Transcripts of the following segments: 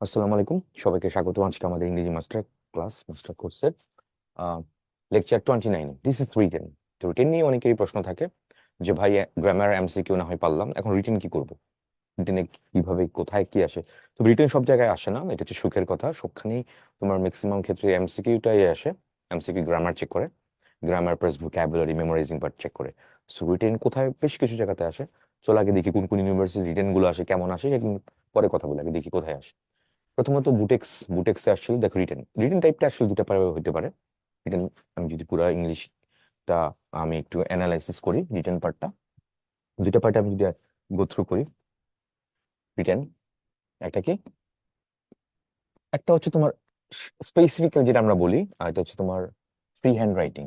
আসসালামু আলাইকুম, সবাইকে স্বাগত আজকে আমাদের ইংরেজি মাস্টার কোর্সের লেকচার 29। This is written. তো রিটেন নিয়ে অনেকেরই প্রশ্ন থাকে যে ভাই গ্রামার এমসিকিউ না হয় পারলাম, এখন রিটেন কি করব, রিটেনে কিভাবে কোথায় কি আসে। তো রিটেন সব জায়গায় আসে না, এটা হচ্ছে সুখের কথা। সবখানেই তোমার ম্যাক্সিমাম ক্ষেত্রে এমসিকিউটাই আসে। এমসিকিউ গ্রামার চেক করে, grammar plus vocabulary memorising part check করে। সো রিটেন কোথায়, বেশ কিছু জায়গাতে আসে। চলো আগে দেখি কোন কোন ইউনিভার্সিটি রিটেন গুলো আসে, কেমন আসে, সেদিন পরে কথা বলে আগে দেখি কোথায় আসে। প্রথমত বুটেক্সে আসলে দেখো, রিটেন রিটেন টাইপটা আসলে দুটা পারে হইতে পারে। রিটেন, আমি যদি পুরো ইংলিশটা আমি একটু অ্যানালাইসিস করি, রিটেন পার্টটা দুইটা পার্টে আমি যদি গো থ্রু করি। রিটেন একটা কি, একটা হচ্ছে তোমার স্পেসিফিক যেটা আমরা বলি, আর এটা হচ্ছে তোমার free hand writing.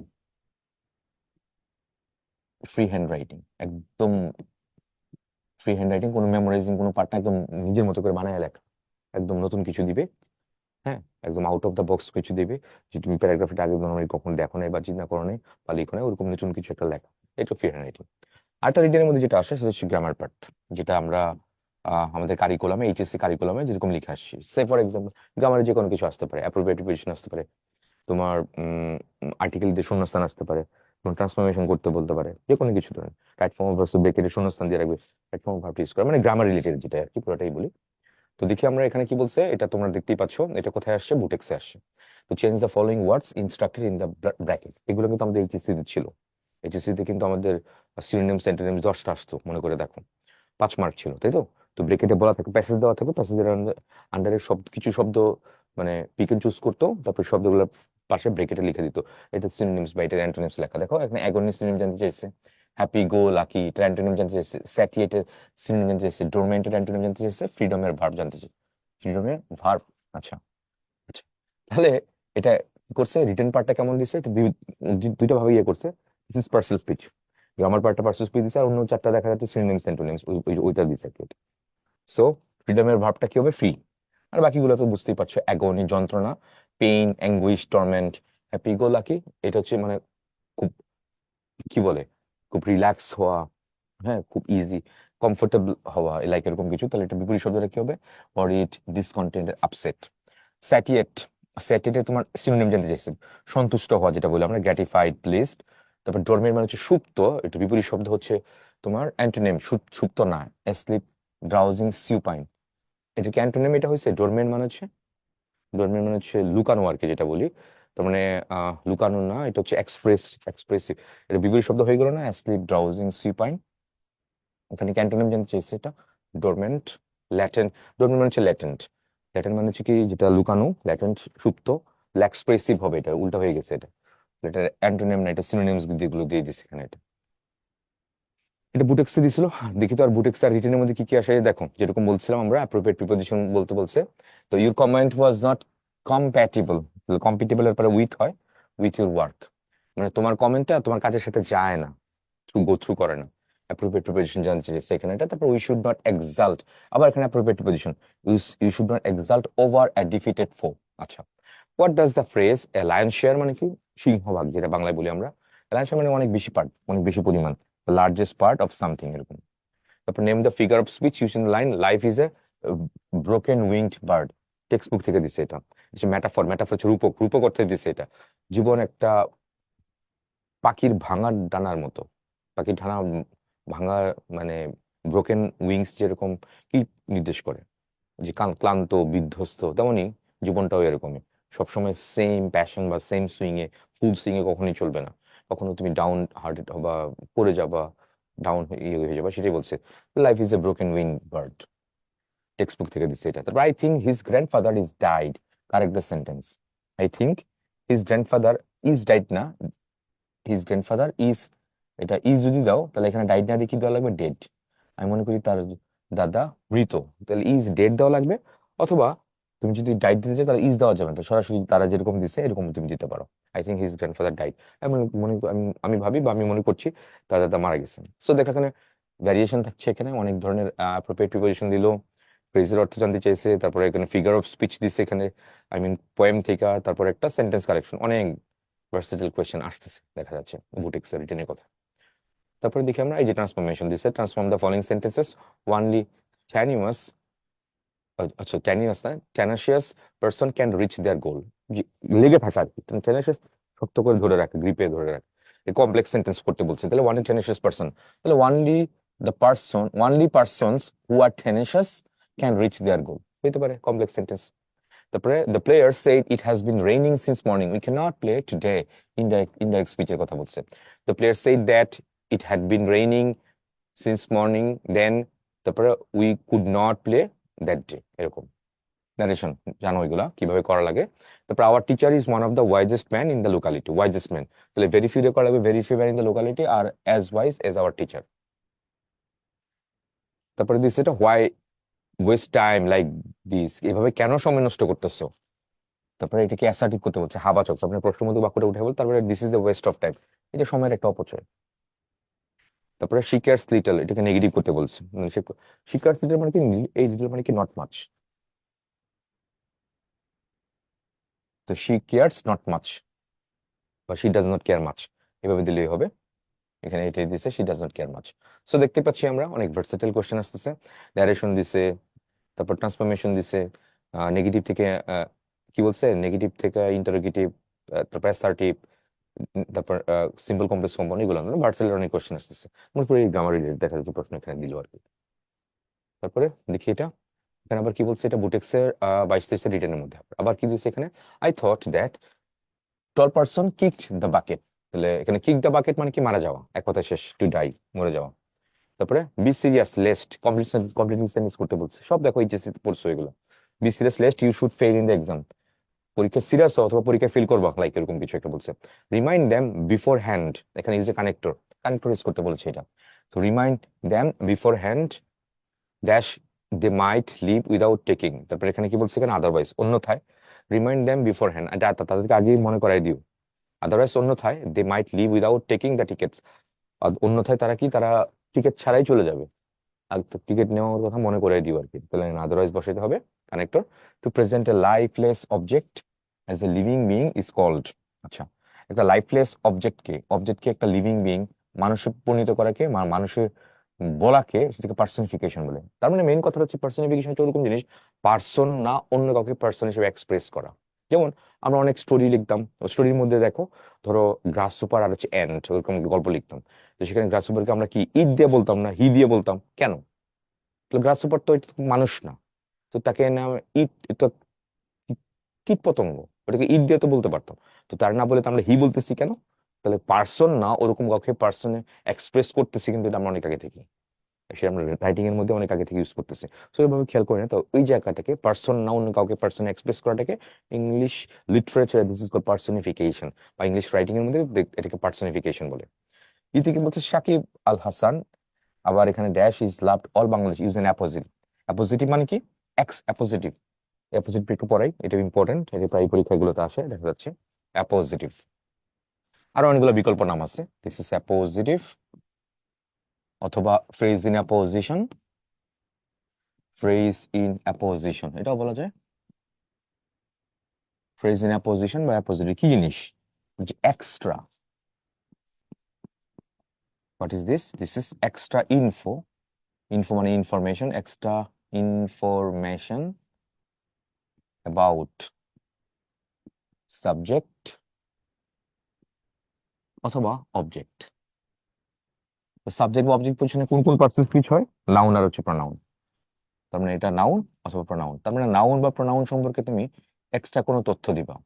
Free hand writing একদম ফ্রি হ্যান্ড রাইটিং, কোনো মেমোরাইজিং কোনো পার্টটা একদম নিজের মতো করে বানায় লেখা, একদম নতুন কিছু দিবে। হ্যাঁ, একদম আউট অফ দ্য বক্স কিছু দিবে, যে তুমি প্যারাগ্রাফটা আগে নর্মালি কখন দেখো নাই বা চিন্তা করো নাই বা লিখো নাই, ওরকম নতুন কিছু একটা লেখা। এটা ফ্রি হ্যান্ড রাইটিং। আরেকটা রিটেনের মধ্যে যেটা আসে সেটা হচ্ছে গ্রামার পার্ট, যেটা আমরা আমাদের কারিকুলামে, এইচএসসি কারিকুলামে যেরকম লিখে আসছি। সে ফর এক্সাম্পল, গ্রামারে যে কোনো কিছু আসতে পারে, অ্যাপ্রোপ্রিয়েট প্রিপোজিশন আসতে পারে, তোমার আর্টিকেল দিয়ে শূন্যস্থান আসতে পারে, কোনো ট্রান্সফরমেশন করতে বলতে পারে, যে কোনো কিছু ধরেন রাইট ফর্ম অফ ভার্ব ব্রেকেটে শূন্যস্থান দিয়ে রাখবে, right form of verb use করে, মানে গ্রামার রিলেটেড যেটা আর কি, পুরোটাই বলি। তো দেখি আমরা এখানে কি বলছে, এটা তোমরা দেখতেই পাচ্ছ, এটা কোথায় আসছে, বুটেক্সে আসছে। তো change the following words instructed in the bracket, এগুলো কিন্তু আমাদের এইচএসসি তে ছিল। এইচএসসি তে কিন্তু আমাদের সিনোনিম সেন্টোনিম 10টা আসতো, মনে করে দেখো, 5 মার্ক ছিল, তাই তো। তো ব্রেকেটে বলা থাকে, প্যাসেজ দেওয়া থাকে, প্যাসেজের আন্ডারে শব্দ, কিছু শব্দ মানে পিক এন্ড চুজ করতো, তারপর শব্দগুলো পাশে ব্রেকেটে লিখে দিত। এটা সিনোনিমস বা এটা অ্যান্টোনিমস লেখা। দেখো এখানে অ্যাগোনিস্ট সিনোনিম জানতে চাইছে, হ্যাপি গো লাকি এটা অ্যান্টোনিম জানতে চাইছে, স্যাটিয়েটের সিনোনিম জানতে চাইছে, ডোরমেন্টের অ্যান্টোনিম জানতে চাইছে, ফ্রিডমের ভার্ব জানতে চাইছে। ফ্রিডমের ভার্ব, আচ্ছা আচ্ছা। তাহলে এটা কি করছে, রিটেন পার্টটা কেমন দিছে, এটা দুইটা ভাবে ইয়ে করছে। This is personal speech, grammar পার্টটা পার্সোনাল স্পিচ দিছে, আর অন্য চারটা দেখা যাচ্ছে সিনোনিমস অ্যান্টোনিমস, ওইটা দিছে আর কি। সো ফ্রিডমের ভার্বটা কি হবে, ফ্রি। আর বাকিগুলো তো বুঝতেই পারছো, অ্যাগনি যন্ত্রণা, পেইন অ্যাঙ্গুইশ টর্মেন্ট, হ্যাপি গো লাকি এটা হচ্ছে মানে খুব, কি বলে, খুব রিল্যাক্স হওয়া, হ্যাঁ খুব ইজি, কমফোর্টেবল হওয়া, লাইক এরকম কিছু। তাহলে এটা বিপরীত শব্দটা কি হবে, ওয়ারিড ডিসকন্টেন্টেড আপসেট। স্যাটিয়েট, স্যাটিয়েটে তোমার সিনোনিম জানতে চাইছি, সন্তুষ্ট হওয়া যেটা বলি আমরা, গ্র্যাটিফাইড প্লিজড। তারপর ডরমের মানে হচ্ছে সুপ্ত, এটা বিপরীত শব্দ হচ্ছে তোমার অ্যান্টোনিম, সুপ্ত না, অ্যাসলিপ ড্রাউজিং সিউপাইন। এটা কি অ্যান্টোনিম, এটা হচ্ছে ডরমেন মানে হচ্ছে, ডরমেন মানে হচ্ছে লুকানো আর কি, যেটা বলি। তার মানে লুকানো না, এটা হচ্ছে এক্সপ্রেসিভ। এটা বিপরীত শব্দ হয়ে গেল না, অ্যাসলিপ ড্রাউজিং সিউপাইন। এখানে ক্যান্টোনিম জানতে চাইছে, এটা ডোরমেন্ট। ল্যাটেন্ট, ডোরমেন্ট মানে হচ্ছে ল্যাটেন্ট, ল্যাটেন্ট মানে হচ্ছে কি যেটা লুকানো, ল্যাটেন্ট সুপ্ত। এক্সপ্রেসিভ হবে, এটা উল্টা হয়ে গেছে, এটা এটা অ্যান্টোনিম না, এটা সিনোনিমস যেগুলো দিয়ে দিছে এখানে। এটা এটা বুটেক্সে দিছিল। দেখি তো আর বুটেক্স আর রিটেনের মধ্যে কি কি আসে, দেখো যেরকম বলছিলাম আমরা, অ্যাপ্রোপ্রিয়েট প্রিপোজিশন বলতে বলছে। তো your comment was not compatible, compatible এর পরে উইথ হয়, উইথ ইউর ওয়ার্ক, মানে তোমার কমেন্টটা তোমার কাজের সাথে যায় না, গো থ্রু করে না। অ্যাপ্রোপ্রিয়েট প্রিপোজিশন জানছে যে সেখানে এটা। তারপর উই শুড নট এক্সাল্ট, আবার এখানে appropriate preposition, you should not exult over a defeated foe. আচ্ছা, what does the phrase a lion share মানে কি, সিংহভাগ যেটা বাংলায় বলি আমরা, লায়ন শেয়ার মানে অনেক বেশি পার্ট, অনেক বেশি পরিমাণ, the largest part of something এরকম। তারপর name the figure of speech use in line, life is a broken winked bird, text book থেকে দিছে এটা। মেটাফর, মেটাফর হচ্ছে রূপক, রূপক অর্থে দিছে এটা। জীবন একটা পাখির ভাঙা ডানার মতো, পাখির ডানা ভাঙা, মানে ব্রোকেন উইংস যেরকম কি নির্দেশ করে, যে ক্লান্ত বিধ্বস্ত, তেমনই জীবনটাও এরকমই। সবসময় সেম প্যাশন বা সেম সুইং এ, ফুল সুইং এ কখনোই চলবে না। কখনো তুমি ডাউন হার্টেড বা পড়ে যাবা, ডাউন ইয়ে হয়ে যাবা, সেটাই বলছে। Life is a broken wing bird, text book থেকে দিচ্ছে এটা। তারপর I think his grandfather is died, correct the sentence. I think his grandfather is died না, হিজ গ্র্যান্ডফাদার ইজ, এটা ইজ যদি দাও তাহলে এখানে ডাইড না দিয়ে কি দেওয়া লাগবে, ডেড। আমি মনে করি তার দাদা মৃত, তাহলে ইজ ডেড দেওয়া লাগবে। অথবা তুমি যদি ডাইট দিতে চাও তাহলে ইজ দেওয়া যাবে না, তো সরাসরি তারা যেরকম দিছে এরকম তুমি দিতে পারো। I think his grandfather died, আমি আমি ভাবি বা আমি মনে করছি তার দাদা মারা গেছেন। সো দেখো এখানে ভ্যারিয়েশন থাকছে, এখানে অনেক ধরনের অ্যাপ্রোপ্রিয়েট প্রিপোজিশন দিল, ফ্রেজের অর্থ জানতে চাইছে, তারপরে এখানে ফিগার অফ স্পিচ দিছে এখানে, আই মিন পোয়েম থেকে, তারপর একটা সেন্টেন্স কারেকশন, অনেক ভার্সেটাইল কোয়েশ্চেন আসতেছে দেখা যাচ্ছে বুটেক্স রিটেনের কথা। তারপরে দেখি আমরা এই যে ট্রান্সফরমেশন দিছে, transform the following sentences only tenuous আচ্ছা, টেনিয়াস না, tenacious person can reach their goal. লেগে থাকা আর কি, টেনাশিয়াস শক্ত করে ধরে রাখে, গ্রিপে ধরে রাখে। কমপ্লেক্স সেন্টেন্স করতে বলছে, তাহলে ওয়ানলি টেনাশিয়াস পারসন, তাহলে only persons who are tenacious can reach their goal হইতে পারে কমপ্লেক্স সেন্টেন্স। তারপরে the player said it has been raining since morning we cannot play today, indirect স্পিচের কথা বলছে। The player said that it had been raining since morning, then তারপরে we could not play that day, এরকম narration. জানো এগুলা কিভাবে করা লাগে। তারপর our teacher is one of the wisest man in the locality, wisest man, তাহলে very few দিয়ে করা লাগবে very few man in the locality are as wise as our teacher. তারপরে দিস এটা why waste time like this, এভাবে কেন সময় নষ্ট করতেছো। তারপরে এটাকে অ্যাসার্টিভ করতে বলছে, হাবাচক, আপনার প্রশ্নবোধক বাক্যটা উঠে বল, তারপরে this is the West of time, এটা সময়ের একটা অপচয়। তারপরে শি কেয়ারস লিটল, এটাকে নেগেটিভ করতে বলছে, মানে শি কেয়ারস লিটল মানে কি, এই লিটল মানে কি নট মাচ, তো শি কেয়ারস নট মাচ বা she does not care much, এভাবে দিলেই হবে। এখানে এটাই দিছে, she does not care much. So দেখতে পাচ্ছি আমরা অনেক ভার্সেটাইল কোশ্চেন আসতেছে, ডাইরেকশন দিছে, তারপর ট্রান্সফরমেশন দিছে, নেগেটিভ থেকে কি বলছে, নেগেটিভ থেকে ইন্টারোগেটিভ, তারপর অ্যাসার্টিভ, তারপর সিম্পল কমপ্লেক্স কম্পাউন্ড, এগুলো ভার্সেটাইল অনেক কোশ্চেন আসতেছে, মনে করি গ্রামার রিলেটেড দেখা যাচ্ছে প্রশ্ন এখানে দিল আর কি। তারপরে দেখি এটা, এখানে আবার কি বলছে, এটা বুটেক্সের 22-23 রিটেনের মধ্যে। আবার কি দিচ্ছে এখানে, I thought that tall person kicked the bucket, তাহলে এখানে কিক দ্য বাকেট মানে কি, মারা যাওয়া, এক কথায় শেষ, টু ডাই, মরে যাওয়া। তারপরে be serious lest, completing sentence করতে বলছে, সব দেখো এইচএসসি পড়ছো এগুলো। Be serious lest you should fail in the exam, পরীক্ষা সিরিয়াস অথবা পরীক্ষা ফেল করবা, লাইক এরকম কিছু একটা বলছে। রিমাইন্ড দ্যাম বিফোর হ্যান্ড, এখানে use a connector, connector use করতে বলছে এটা। তো remind them beforehand dash they might leave without taking, তারপরে এখানে কি বলছে, এখানে আদারওয়াইজ, অন্যথায়, রিমাইন্ড দ্যাম বিফোর হ্যান্ড, তাদেরকে আগেই মনে করাই দিও, আদারওয়াইজ অন্যথায় they might leave without taking the tickets, অন্যথায় তারা টিকিট ছাড়াই চলে যাবে, আর টিকিট নেওয়ার কথা মনে করে দিও আর কি, তাহলে আদারওয়াইজ বসাইতে হবে connector. To present a lifeless object as a living being is called, আচ্ছা, একটা লাইফলেস অবজেক্টকে একটা লিভিং বিইং, মানুষে পরিণত করাকে, মানুষের বলাকে, সেটাকে পার্সনিফিকেশন বলে। তার মানে মেইন কথা হচ্ছে পার্সনিফিকেশন হচ্ছে ওরকম জিনিস, পার্সন না অন্য কাউকে পার্সন হিসেবে এক্সপ্রেস করা। যেমন আমরা অনেক স্টোরি লিখতাম, স্টোরির মধ্যে দেখো, ধরো গ্রাস সুপার আর হচ্ছে অ্যান্ট, ওরকম গল্প লিখতাম, তো সেখানে গ্রাস সুপারকে আমরা কি ইট দিয়ে বলতাম না হি দিয়ে বলতাম, কেন? তো গ্রাস সুপার তো এটা তো মানুষ না, তো তাকে নাম ইট, তো কীট পতঙ্গ, ওটাকে ইট দিয়ে তো বলতে পারতাম, তো তার না বলে তো আমরা হি বলতেছি কেন? তাহলে পার্সন না ওরকম কাউকে পার্সনে এক্সপ্রেস করতেছি, কিন্তু এটা আমরা অনেক আগে থেকে, সে আমরা রাইটিং এর মধ্যে অনেক আগে থেকে ইউজ করতেছি। সো এইভাবে খেয়াল করে না, তো ওই জায়গাটাকে পার্সন না অন্য কাউকে পার্সন এক্সপ্রেস করাটাকে English literature this is called personification, বা ইংলিশ রাইটিং এর মধ্যে এটাকে পার্সনিফিকেশন বলে। ইতিকে বলছে সাকিব আল হাসান, আবার এখানে dash is loved all Bangladesh use an appositive, appositive মানে কি, এক্স অ্যাপোজিটিভ, অ্যাপোজিটিভ একটু পড়াই, এটা ইম্পর্টেন্ট, এটা প্রায় পরীক্ষাগুলোতে আসে, দেখা যাচ্ছে অ্যাপোজিটিভ। আরো অনেকগুলো বিকল্প নাম আছে, দিস ইজ অ্যাপোজিটিভ, অথবা phrase in apposition, phrase in apposition এটাও বলা যায়, ফ্রেজ ইন অ্যাপোজিশন বা অ্যাপোজিটিভ কি জিনিস, extra, what is this, this is extra info, info মানে information, extra information about subject অথবা অবজেক্ট। সাবজেক্ট বা অবজেক্ট পজিশনে কোন কোন পার্সন স্পিচ হয়, নাউন আর হচ্ছে প্রনাউন, তার মানে এটা নাউন অথবা প্রনাউন, তার মানে নাউন বা প্রনাউন সম্পর্কে তুমি এক্সট্রা কোনো তথ্য দিবা,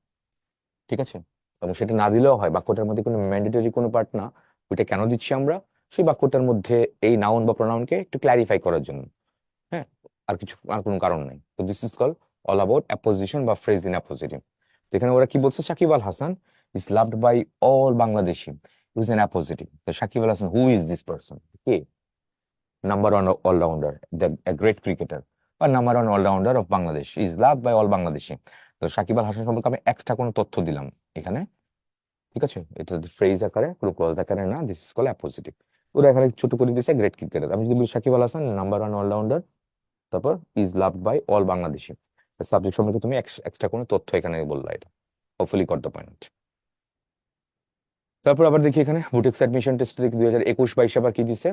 ঠিক আছে? তবে সেটা না দিলেও হয়, বাক্যটার মধ্যে কোনো ম্যান্ডেটরি কোনো পার্ট না, ওইটা কেন দিচ্ছি আমরা, সেই বাক্যটার মধ্যে এই নাউন বা প্রনাউনকে একটু ক্ল্যারিফাই করার জন্য, হ্যাঁ, আর কোনো কারণ নাই। তো this is call all about apposition বা ফ্রেজ ইন অ্যাপোজিটিভ। তো এখানে ওরা কি বলছে, Shakib Al Hasan is loved by all Bangladeshi, use an appositive, তো Shakib Al Hasan who is this person, কে? Number one allrounder, the great cricketer, বা number one allrounder of Bangladesh is love by all Bangladeshi. তো সাকিব আল হাসান সম্পর্কে আমি এক্সট্রা কোনো তথ্য দিলাম এখানে, ঠিক আছে? এটা যদি ফ্রেজ আকারে, কোনো ক্লজ আকারে না, দিস ইজ কল অ্যাপোজিটিভ। ওরা এখানে ছোট করে দিয়েছে গ্রেট ক্রিকেটার, আমি যদি বলি Shakib Al Hasan number one allrounder, তারপর is loved by all Bangladeshi, subject সম্পর্কে তুমি এক্সট্রা কোনো তথ্য এখানে বললা, এটা হোপফুলি গট দ্য পয়েন্ট। তারপর আবার দেখি এখানে বুটেক্স অ্যাডমিশন টেস্ট 2021-22 আবার কি দিছে,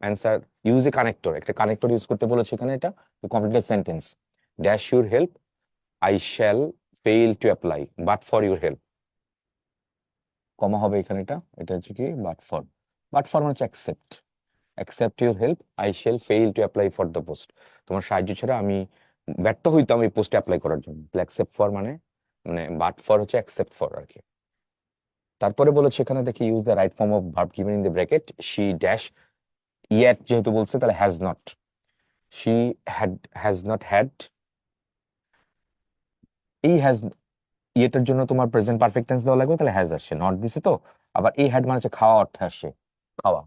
অ্যান্সার ইউজ এ কানেক্টর, একটা কানেক্টর ইউজ করতে বলেছে এখানে, এটা complete sentence, dash your help, I shall fail to apply but for your help, comma হবে এখানে, এটা হচ্ছে কি বাট ফর মানে হচ্ছে except your help, I shall fail to apply for the post, তোমার সাহায্য ছাড়া আমি ব্যর্থ হইতাম এই পোস্টে অ্যাপ্লাই করার জন্য। অ্যাকসেপ্ট ফর মানে মানে বাট ফর হচ্ছে অ্যাকসেপ্ট ফর আর কি। তারপরে বলেছে এখানে দেখি use the right form of verb given in the bracket, she dash yet যেহেতু বলছে তাহলে has not, she has not had, এই হ্যাজ ইয়েটার জন্য তোমার প্রেজেন্ট পারফেক্ট টেন্স দেওয়া লাগবে, তাহলে হ্যাজ আসছে, নট দিছে তো। আবার এই হ্যাড মানে হচ্ছে খাওয়া অর্থে আসছে, খাওয়া,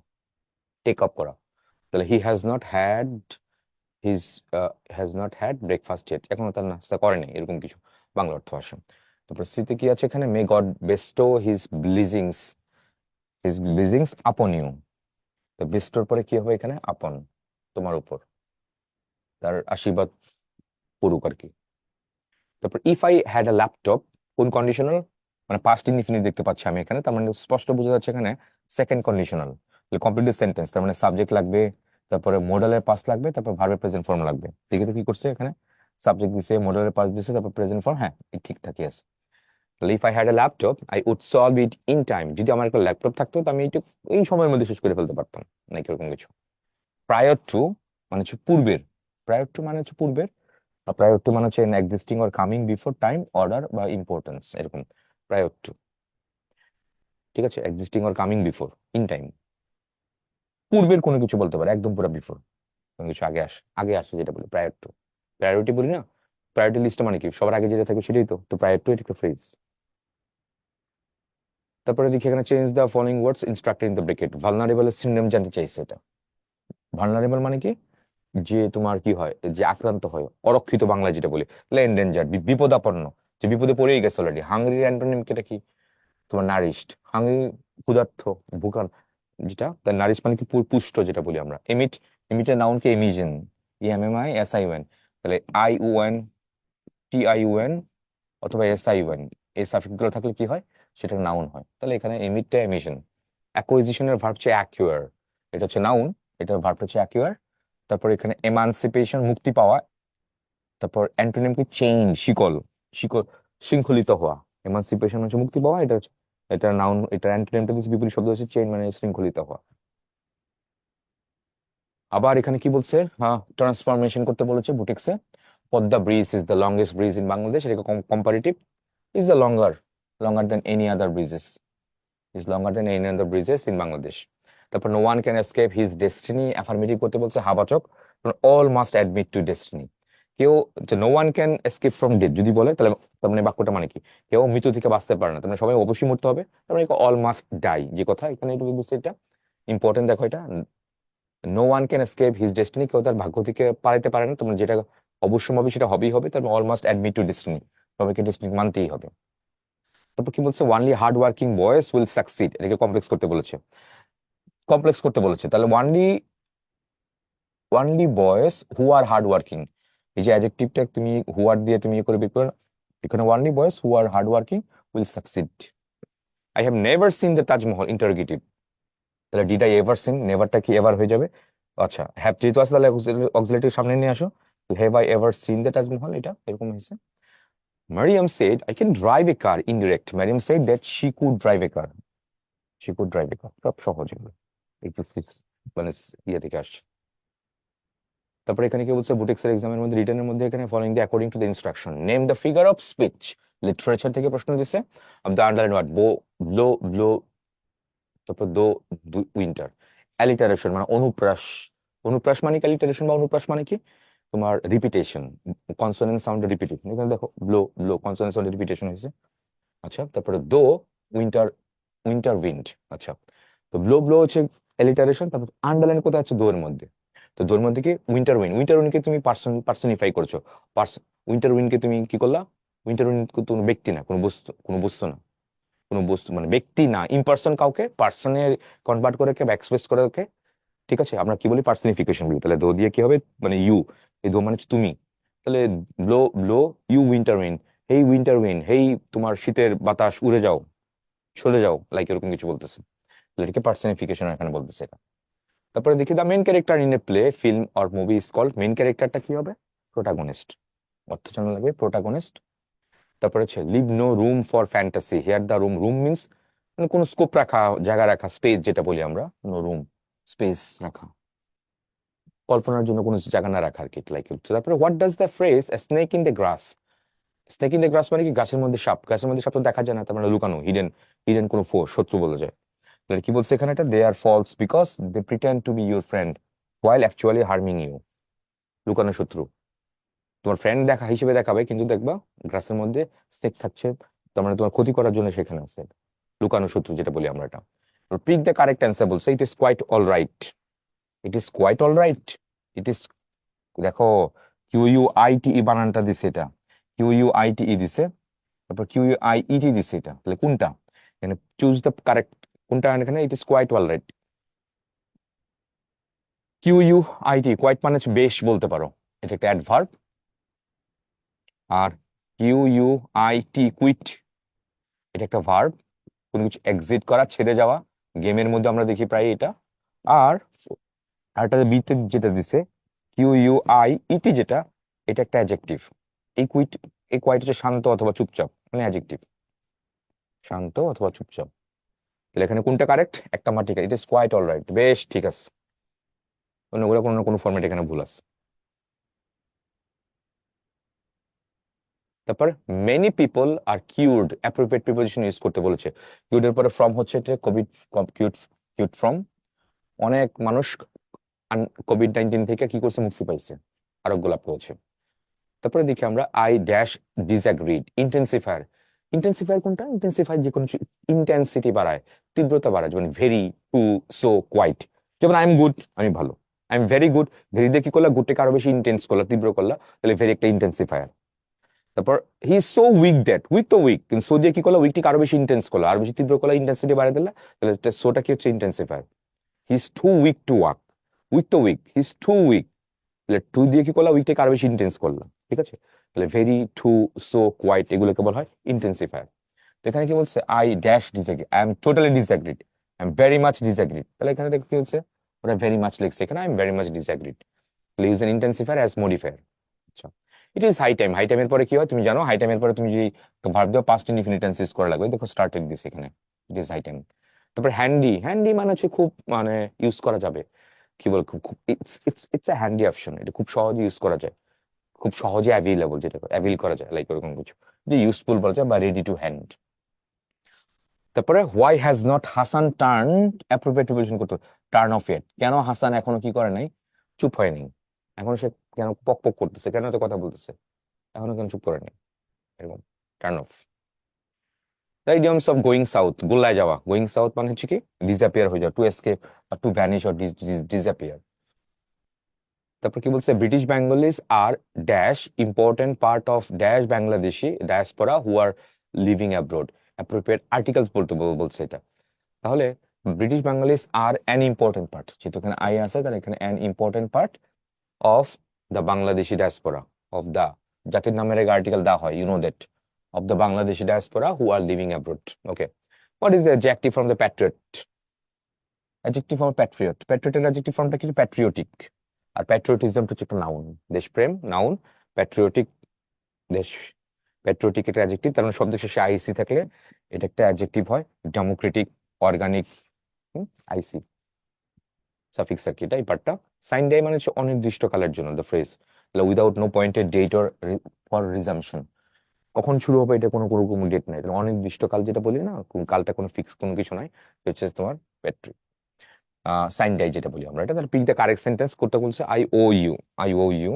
টেক আপ করা, তাহলে he has not had breakfast yet, এখনো তার নাস্তা করেনি, এরকম কিছু বাংলা অর্থ আসে। তারপর সিতে কি আছে এখানে, may God bestow his blessings upon you, তো বেস্টোর পরে কি হবে এখানে, আপন, তোমার উপর, তার আশীর্বাদ করুক আর কি। তারপর if I had a laptop, কোন কন্ডিশনাল, মানে পাস্ট ইনডিফিনিট দেখতে পাচ্ছি আমি এখানে, তার মানে স্পষ্ট বোঝা যাচ্ছে এখানে সেকেন্ড কন্ডিশনাল, কমপ্লিট সেন্টেন্স, তার মানে সাবজেক্ট লাগবে, তারপরে মডেলের পাস্ট লাগবে, তারপর ভার্বের প্রেজেন্ট ফর্ম লাগবে। ঠিক আছে, কি করছে এখানে, সাবজেক্ট দিছে, মডেলের পাস্ট দিছে, তারপর প্রেজেন্ট ফর্ম, হ্যাঁ ঠিকঠাকই আছে। তাহলে if I had a laptop I would solve it in time, যদি আমার একটা ল্যাপটপ থাকতো তো আমি এটা এই সময়ের মধ্যে শেষ করে ফেলতে পারতাম, নাকি এরকম কিছু। প্রায়র টু মানে হচ্ছে পূর্বের, প্রায়র টু মানে হচ্ছে পূর্বের, প্রায়র টু মানে হচ্ছে existing or coming before time, order বা ইম্পর্টেন্স, এরকম প্রায়র টু। ঠিক আছে, existing or coming before, in time, পূর্বের কোনো কিছু বলতে পারে, একদম পুরো বিফোর, কোনো কিছু আগে আসে যেটা বলি প্রায়র টু। প্রায়োরিটি বলি না, প্রায়োরিটি লিস্ট মানে কি, সবার আগে যেটা থাকবে সেটাই তো প্রায়র টু, এটা একটা ফ্রেজ। তারপরে দেখি এখানে change the following words instructed in the bracket, vulnerable এর সিনোনিম জানতে চাইছে এটা। ভালনারেবল মানে কি, যে তোমার কি হয়, যে আক্রান্ত হয়, অরক্ষিত, বাংলায় যেটা বলি এন্ডেঞ্জার, বিপদাপন্ন, যে বিপদে পড়েই গেছে অলরেডি। হাংরির অ্যান্টোনিম কেটা কি, তোমার নারিশড, হাংরি ক্ষুধার্ত, ভুকান, যেটা তার নারিশ মানে কি পুষ্ট, যেটা বলি আমরা। এমিটের নাউন কি এমিজেন, EMMISION, তাহলে IUNTIUN অথবা SIUN, এই সাফিক্স গুলো থাকলে কি হয়, সেটা নাউন হয়। তাহলে এখানে এমিটটা এমিশন। অ্যাকুইজিশনের ভার্ব হচ্ছে অ্যাকিউয়ার, এটা হচ্ছে নাউন, এটার ভার্ব হচ্ছে অ্যাকিউয়ার। তারপর এখানে এমানসিপেশন মুক্তি পাওয়া, তারপর অ্যান্টোনিম কি চেইন, শিকল, শিকল, শৃঙ্খলিত হওয়া। এমানসিপেশন হচ্ছে মুক্তি পাওয়া, এটা নাউন, এটা অ্যান্টোনিমটা দিচ্ছে বিপরীত শব্দ হচ্ছে চেইন, মানে শৃঙ্খলিত হওয়া। আবার এখানে কি বলছে, হ্যাঁ ট্রান্সফরমেশন করতে বলেছে বুটিক্সে। Padma bridge is the longest bridge in Bangladesh, এটা comparative, is the longer than any other bridges, is longer than any other bridges in Bangladesh. তারপর no one can escape his destiny, affirmative করতে বলছে হাবাচক, all must admit to destiny. কেউ, no one can escape from death যদি বলে, তাহলে তার মানে বাক্যটা মানে কি, কেউ মৃত্যু থেকে বাঁচতে পারে না, তার মানে সবাই অবশ্যই মরতে হবে, তার মানে অল মাস্ট ডাই, যে কথা এখানে একটু বুঝতে, এটা ইম্পর্টেন্ট, দেখো এটা, no one can escape his destiny, কেউ তার ভাগ্য থেকে পালাতে পারে না, তোমার যেটা অবশ্যম্ভাবী সেটা হবেই হবে, তার all must admit to destiny, সবাইকে ডেস্টিনি মানতেই হবে। তারপর কি বলছে, only hard working boys will succeed, এটাকে কমপ্লেক্স করতে বলেছে, তাহলে only boys who are hard working, এই যে অ্যাডজেক্টিভটা তুমি হু আর দিয়ে তুমি করে বের করো, এখানে only boys who are hard working will succeed. I have never seen the Taj Mahal, interrogative, তাহলে ডিড আই এভার সিন, নেভারটা কি এভার হয়ে যাবে, আচ্ছা হ্যাভ যেহেতু আছে তাহলে অক্সিলারিটির সামনে নিয়ে আসো, have I ever seen the Taj Mahal, এটা এরকম হয়েছে। Mariam said I can drive a car, indirect, Mariam said that she could drive a car, সব সহজ এগুলো, একটু মানে ইয়ে থেকে আসছে। তারপরে এখানে কি বলছে, বুটিক্সের এক্সামের মধ্যে রিটেনের মধ্যে এখানে following the according to the instruction, name the figure of speech, literature থেকে প্রশ্ন দিছে, of the underline word blow, তারপর উইন্টার। অ্যালিটারেশন মানে অনুপ্রাস, অনুপ্রাস মানে কি, অ্যালিটারেশন বা অনুপ্রাস মানে কি, তোমার রিপিটেশন, কনসোনেন্ট সাউন্ড রিপিটেশন, এখানে দেখো কনসোনেন্ট সাউন্ড রিপিটেশন হয়েছে। আচ্ছা, তারপরে উইন্টার উইন্টার উইন্ড, আচ্ছা, তো ব্লো হচ্ছে এলিটারেশন, তারপর আন্ডারলাইন কোথায় আছে, দোয়ের মধ্যে, তো দোয়ের মধ্যে কি উইন্টার উইনকে তুমি পার্সনিফাই করছো, উইন্টার উইনকে তুমি কি করলা, উইন্টার উইন কোনো ব্যক্তি না, কোনো বস্তু না, কোনো বস্তু মানে ব্যক্তি না, ইম্পার্সন, কাউকে পার্সনে কনভার্ট করে কে বা এক্সপ্রেস করে ওকে, ঠিক আছে, আমরা কি বলি পার্সনিফিকেশন বলি। তাহলে দো দিয়ে কি হবে, মানে ইউ, এই দো মানে হচ্ছে তুমি, তাহলে blow blow you winter wind, hey winter wind, hey তোমার শীতের বাতাস উড়ে যাও, চলে যাও, লাইক এরকম কিছু বলতেছে, তাহলে এটাকে পার্সনিফিকেশন এখানে বলতেছে এটা। তারপরে দেখি, the main character in a play, film or movie is called, main ক্যারেক্টারটা কি হবে, প্রোটাগনিস্ট, অর্থচনা লাগবে, প্রোটাগনিস্ট। তারপরে হচ্ছে leave no room for fantasy, here the room, room means মানে কোনো স্কোপ রাখা, জায়গা রাখা, স্পেস যেটা বলি আমরা, নো রুম, স্পেস রাখা, কল্পনার জন্য কোনো জায়গা না রাখা আর কি, লাইক। তারপরে what does the phrase snake in the grass, snake in the grass মানে কি, গাছের মধ্যে সাপ, গাছের মধ্যে সাপ তো দেখা যায় না, তার মানে লুকানো, হিডেন, হিডেন কোনো শত্রু বলা যায়। তাহলে কি বলছে এখানে, এটা they are false because they pretend to be your friend while actually harming you, লুকানো শত্রু, তোমার ফ্রেন্ড দেখা হিসেবে দেখাবে কিন্তু দেখবা গ্রাসের মধ্যে স্নেক থাকছে, তার মানে তোমার ক্ষতি করার জন্য সেখানে আছে, লুকানো শত্রু যেটা বলি আমরা এটা। পিক দ্য কারেক্ট অ্যান্সার বলছে, it is quite all right, it is quite all right, it is, দেখো Q U I T E বানানটা দিছে এটা, Q U I T E দিছে, তারপর Q U I E T দিছে, এটা তাহলে কোনটা এখানে, চুজ দ্য কারেক্ট, কোনটা এখানে, it is quite all right. Q U I T, quite মানে হচ্ছে বেশ বলতে পারো, এটা একটা অ্যাডভার্ব। আর Q U I T, quit, এটা একটা ভার্ব, কোনো কিছু এক্সিট করা, ছেড়ে যাওয়া, গেমের মধ্যে আমরা দেখি প্রায় এটা। আর আরেকটা বিতে যেটা দিছে কিউ ইউ আই ইটি, যেটা এটা একটা অ্যাডজেক্টিভ। এই কুইট, এই কোয়াইট হচ্ছে শান্ত অথবা চুপচাপ, মানে অ্যাডজেক্টিভ, শান্ত অথবা চুপচাপ। তাহলে এখানে কোনটা কারেক্ট, একটা আমার ঠিক আছে, it is quite all right, বেশ ঠিক আছে, অন্যগুলো কোনো না কোনো ফর্মেট এখানে ভুল আছে। তারপর মেনি পিপল আর কিউড, অ্যাপ্রোপ্রিয়েট প্রিপোজিশন ইউজ করতে বলেছে। কিউড এর পরে ফ্রম হচ্ছে এটা কোভিড, কিউড, কিউড ফ্রম, অনেক মানুষ কোভিড-19 থেকে কি করছে, মুক্তি পাইছে, আরোগ্য লাভ করেছে। তারপরে দেখি আমরা আই ড্যাশ ডিসঅ্যাগ্রিড, ইন্টেন্সিফায়ার, ইন্টেন্সিফায়ার কোনটা, ইন্টেন্সিফায়ার যে কোনো ইন্টেন্সিটি বাড়ায়, তীব্রতা বাড়ায়, যেমন ভেরি, টু, সো, কোয়াইট। যেমন আই এম গুড, আমি ভালো, I am very good, very দিয়ে কি করলা, গুডটাকে আরো বেশি ইন্টেন্স করলা, তীব্র করলা, তাহলে ভেরি একটা ইন্টেন্সিফায়ার। তারপর he is so weak that, weak তো উইক, কিন্তু সো দিয়ে কি করলা, উইকটিকে আরো বেশি ইন্টেন্স করলা, আরো বেশি তীব্র করলা, ইন্টেন্সিটি বাড়ায় দিলা, তাহলে সোটা কি হচ্ছে, intensifier. He is too weak to walk, weak তো weak, he is too weak, তাহলে টু দিয়ে কি করলা, উইকটাকে আরো বেশি ইন্টেন্স করলাম, ঠিক আছে। তাহলে ভেরি, টু, সো, কোয়াইট, এগুলোকে বলা হয় ইন্টেন্সিফায়ার। তো এখানে কি বলছে, I dash disagree, I am totally disregard, I am very much disagreed, তাহলে এখানে দেখো কি হচ্ছে, ওরা ভেরি মাচ লিখছে, এখানে I am very much disagreed, তাহলে use an intensifier as modifier. আচ্ছা, it is high time, high টাইমের পরে কি হয় তুমি জানো, হাই টাইমের পরে তুমি যদি ভার্ব দাও পাস্ট ইনডিফিনিট টেন্স ইউজ করা লাগবে, দেখো স্টার্টেড দিস এখানে, ইট ইজ হাই টাইম। তারপর হ্যান্ডি, হ্যান্ডি মানে হচ্ছে খুব, মানে ইউজ করা যাবে, কি বল, খুব খুব it's it's it's a handy option, এটা খুব সহজে ইউজ করা যায়, খুব সহজে অ্যাভেলেবল, যেটা অ্যাভেল করা যায়, লাইক ওরকম কিছু, যে ইউজফুল বলা যায়, বা রেডি টু হ্যান্ড। তারপরে why has not Hasan turn, appropriate preposition করতে, টার্ন অফ ইট, কেন হাসান এখনো কি করে নাই, চুপ হয়নি, এখনো সে কেন পক পক করতেছে, কেন তো কথা বলতেছে, এখনো কেন চুপ করে নাই, এরকম, turn off. The idioms of going south, গোল্লায় যাওয়া, গোয়িং সাউথ মানে হচ্ছে কি, ডিসঅ্যাপিয়ার হয়ে যাওয়া, to escape, to vanish or disappear. তারপর কি বলছে, British Bengalis are dash important part of dash Bangladeshi diaspora who are living abroad, appropriate articles বলতে বলছে এটা। তাহলে British Bangalis are an important part, যেহেতু এখানে আই আছে তাহলে এখানে an important part of the Bangladeshi diaspora, of the, জাতির নামের এক আর্টিকেল দা হয়, you know that, of the Bangladeshi diaspora who are living abroad. Okay, what is the adjective from the patriot, adjective from patriot, প্যাট্রিয়টের adjective ফর্মটা কি, patriotic. আর প্যাট্রিয়টিজমটা হচ্ছে একটা নাউন, দেশপ্রেম নাউন, প্যাট্রিয়টিক, দেশ, প্যাট্রিয়টিক এটা অ্যাডজেক্টিভ, তার মানে শব্দ শেষে আইসি থাকলে এটা একটা অ্যাডজেক্টিভ হয়, ডেমোক্রেটিক, অর্গানিক, আইসি সাফিক্স আর কি, এটা এই পার্টটা। সাইন ডাই মানে হচ্ছে অনির্দিষ্ট কালের জন্য, the phrase, without no pointed date or for resumption, কখন শুরু হবে এটা কোনো কোনো কোনো ডেট নাই, তাহলে অনির্দিষ্ট কাল যেটা বলি না, কালটা কোনো ফিক্স কোনো কিছু নাই, এটা হচ্ছে তোমার প্যাট্রি, সাইন ডাই যেটা বলি আমরা এটা। তাহলে পিক দ্য কারেক্ট সেন্টেন্স করতে বলছে, I owe you, I owe you,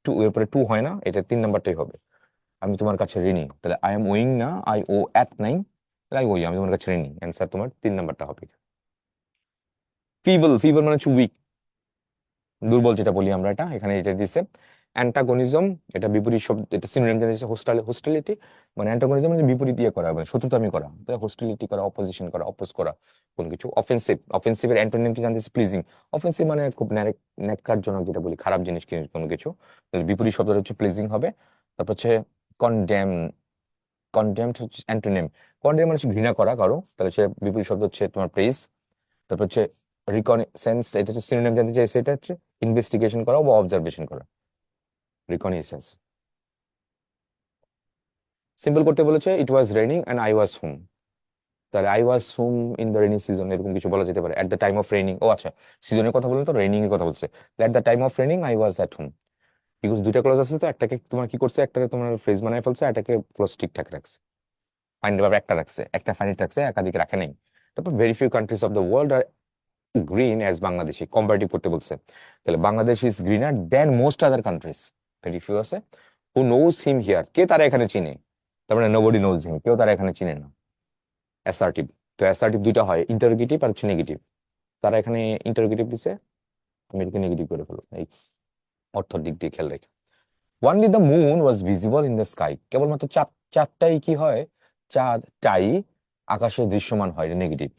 to এর পরে টু হয় না, এটা 3 নাম্বারটাই হবে, আমি তোমার কাছে ঋণী, তাহলে আই এম ওয়িং না, আই ও এট নাই, তাহলে আই ও ইউ, আমি তোমার কাছে ঋণী, অ্যান্সার তোমার 3 নাম্বারটা হবে। ফিবল, ফিবল মানে হচ্ছে উইক, দুর্বল যেটা বলি আমরা, এটা এখানে এটা দিছে। অ্যান্টাগনিজম, এটা বিপরীত শব্দ, এটা সিনোনিম দিয়েছে, হোস্টালিটি, মানে অ্যান্টাগনিজম মানে বিপরীত দিয়ে করা, মানে শত্রুতামি করা, হোস্টিলিটি করা, অপোজিশন করা, অপোজ করা কোন কিছু। অফেন্সিভ, অফেন্সিভের অ্যান্টোনিম কি জানতেছি, প্লিজিং, অফেন্সিভ মানে খুব ন্যাক্কারজনক যেটা বলি, খারাপ জিনিস কোনো কিছু, তাহলে বিপরীত শব্দটা হচ্ছে প্লিজিং হবে। তারপর হচ্ছে কনডেম, কনডেমড হচ্ছে অ্যান্টোনিম, কনডেম মানে হচ্ছে ঘৃণা করা কারো, তাহলে সে বিপরীত শব্দ হচ্ছে তোমার প্রেজ। তারপর হচ্ছে রিকনসেন্স, এটা হচ্ছে সিনোনিম জানতে চাইছে, এটা হচ্ছে ইনভেস্টিগেশন করা বা অবজারভেশন করা, রিকনসেন্স। সিম্পল করতে বলেছে it was raining and I was home. তাহলে I was home in the rainy season, এরকম কিছু বলা যেতে পারে। At the time of raining, ও আচ্ছা, সিজনের কথা বললে তো রেনিং এর কথা বলছে। At the time of raining I was at home. Because দুইটা ক্লজ আছে তো, একটাকে তোমার কি করছে, একটাকে তোমার ফ্রেজ বানায় ফেলছে, একটাকে ক্লজ ঠিকঠাক রাখছে, ফাইন্ড ভাবে একটা রাখছে, একটা ফাইনিট রাখছে, একাধিক রাখে নাই। তারপর very few countries of the world are green as Bangladeshi, comparative করতে বলছে। তাহলে Bangladesh is greener than most other countries, very few আছে। হু নোজ হিম হিয়ার, কে তারা এখানে চিনে, তার মানে নোবডি নোজ হিম, কেউ তারা এখানে চিনে না। অ্যাসার্টিভ, তো অ্যাসার্টিভ দুইটা হয়, ইন্টারোগেটিভ আর হচ্ছে নেগেটিভ। তারা এখানে ইন্টারোগেটিভ দিছে, আমি এটাকে নেগেটিভ করে ফেলো এই অর্থের দিক দিয়ে খেয়াল রেখে। Only the moon was visible in the sky, কেবলমাত্র চাঁদটাই কি হয়, চাঁদটাই আকাশে দৃশ্যমান হয়, নেগেটিভ।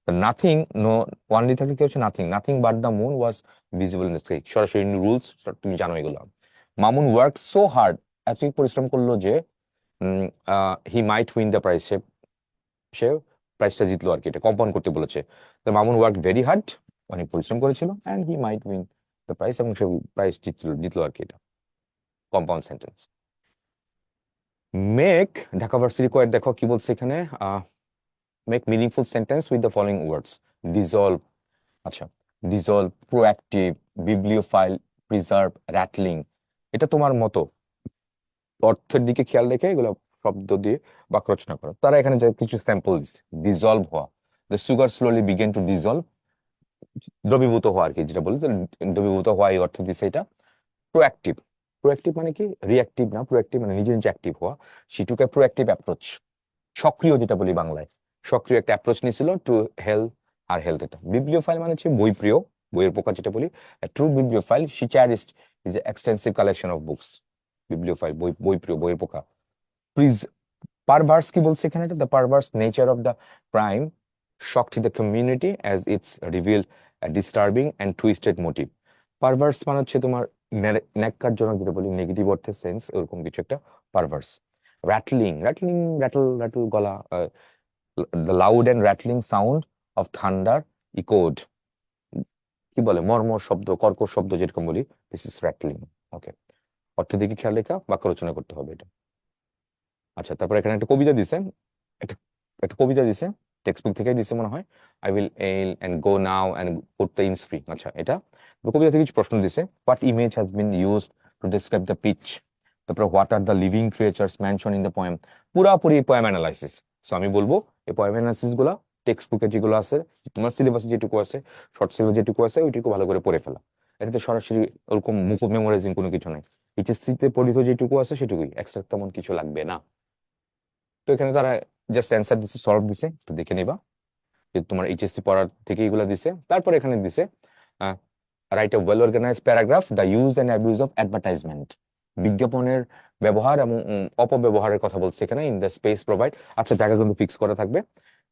নাথিং, নো, ওয়ানলি থাকলে কি হচ্ছে, nothing, nothing but the moon was visible in the sky, সরাসরি রুলস, তুমি জানো এগুলো। মামুন ওয়ার্ক সো হার্ড, এতই পরিশ্রম করলো যে হি মাইট উইন দ্য প্রাইজ, সে সে প্রাইজটা জিতলো আর কি, এটা কম্পাউন্ড করতে বলেছে। তো মামুন ওয়ার্ক ভেরি হার্ড, অনেক পরিশ্রম করেছিল, and he might win the prize, এবং সে প্রাইজ জিতলো জিতলো আর কি, এটা compound sentence. Make, Dhaka varsity KUET দেখো কি বলছে এখানে, make meaningful sentence with the following words. Dissolve, আচ্ছা, dissolve, proactive, bibliophile, preserve, rattling, এটা তোমার মতো অর্থের দিকে খেয়াল রেখে এগুলো শব্দ দিয়ে বাক্য রচনা করো। তারা এখানে যে কিছু স্যাম্পল দিচ্ছে, ডিজলভ হওয়া, the sugar slowly begin to dissolve, দ্রবীভূত হওয়া আর কি, যেটা বলি দ্রবীভূত হওয়া, এই অর্থ দিচ্ছে এটা। প্রোঅ্যাক্টিভ, প্রোঅ্যাক্টিভ মানে কি, রিঅ্যাক্টিভ না, প্রোঅ্যাক্টিভ মানে নিজে নিজে অ্যাক্টিভ হওয়া। She took A proactive approach, সক্রিয় যেটা বলি বাংলায়, সক্রিয় একটা অ্যাপ্রোচ নিয়েছিল টু হেলথ, আর হেলথ এটা। বিবলিওফাইল মানে হচ্ছে বই প্রিয়, বইয়ের পোকা যেটা বলি। True bibliophile, she cherished is extensive collection of books. Bibliophile বই, বই প্রিয়, বইয়ের পোকা। প্লিজ, পারভার্স কি বলছে এখানে, the perverse nature of the crime shocked the community as it's revealed a disturbing and twisted motive. পারভার্স মানে হচ্ছে তোমার ন্যাক্কারজনক, যেটা বলি নেগেটিভ অর্থে সেন্স, ওরকম কিছু একটা পারভার্স। র্যাটলিং, র্যাটলিং, র্যাটল র্যাটল গলা, the loud and rattling sound of thunder echoed, কি বলে মর্মর শব্দ, কর্কশ শব্দ যেরকম বলি, দিস ইজ র্যাটলিং। ওকে, অর্থের দিকে খেয়াল রেখা বাক্য রচনা করতে হবে এটা। আচ্ছা, তারপর এখানে একটা কবিতা দিছে, একটা একটা কবিতা দিছে, টেক্সট বুক থেকেই দিছে মনে হয়। I will arise and go now and put the Innisfree, আচ্ছা এটা। তো কবিতা থেকে কিছু প্রশ্ন দিছে, what image has been used to describe the peace, তারপর what are the living creatures mention in the poem, পুরাপুরি পোয়েম অ্যানালাইসিস। সো আমি বলবো এই পোয়েম অ্যানালাইসিস গুলা টেক্সট বুকে যেগুলো আছে, তোমার সিলেবাসে যেটুকু আছে, শর্ট সিলেবাস যেটুকু আছে, ওইটুকু ভালো করে পড়ে ফেলা। এটাতে সরাসরি ওরকম মুখ মেমোরাইজিং কোনো কিছু নাই। এইচএসসি তে পড়িত যেটুকু আছে সেটুকুই, এক্সট্রা তেমন কিছু লাগবে না। তো এখানে তারা জাস্ট অ্যান্সার দিছে, সলভ দিছে, তো দেখে নিবা যে তোমার এইচএসসি পড়ার থেকে এগুলো দিছে। তারপর এখানে দিছে write a well organise paragraph, the use and abuse of advertisement, বিজ্ঞাপনের ব্যবহার এবং অপব্যবহারের কথা বলছে এখানে। ইন দ্য স্পেস প্রোভাইড, আচ্ছা জায়গা কিন্তু ফিক্স করা থাকবে,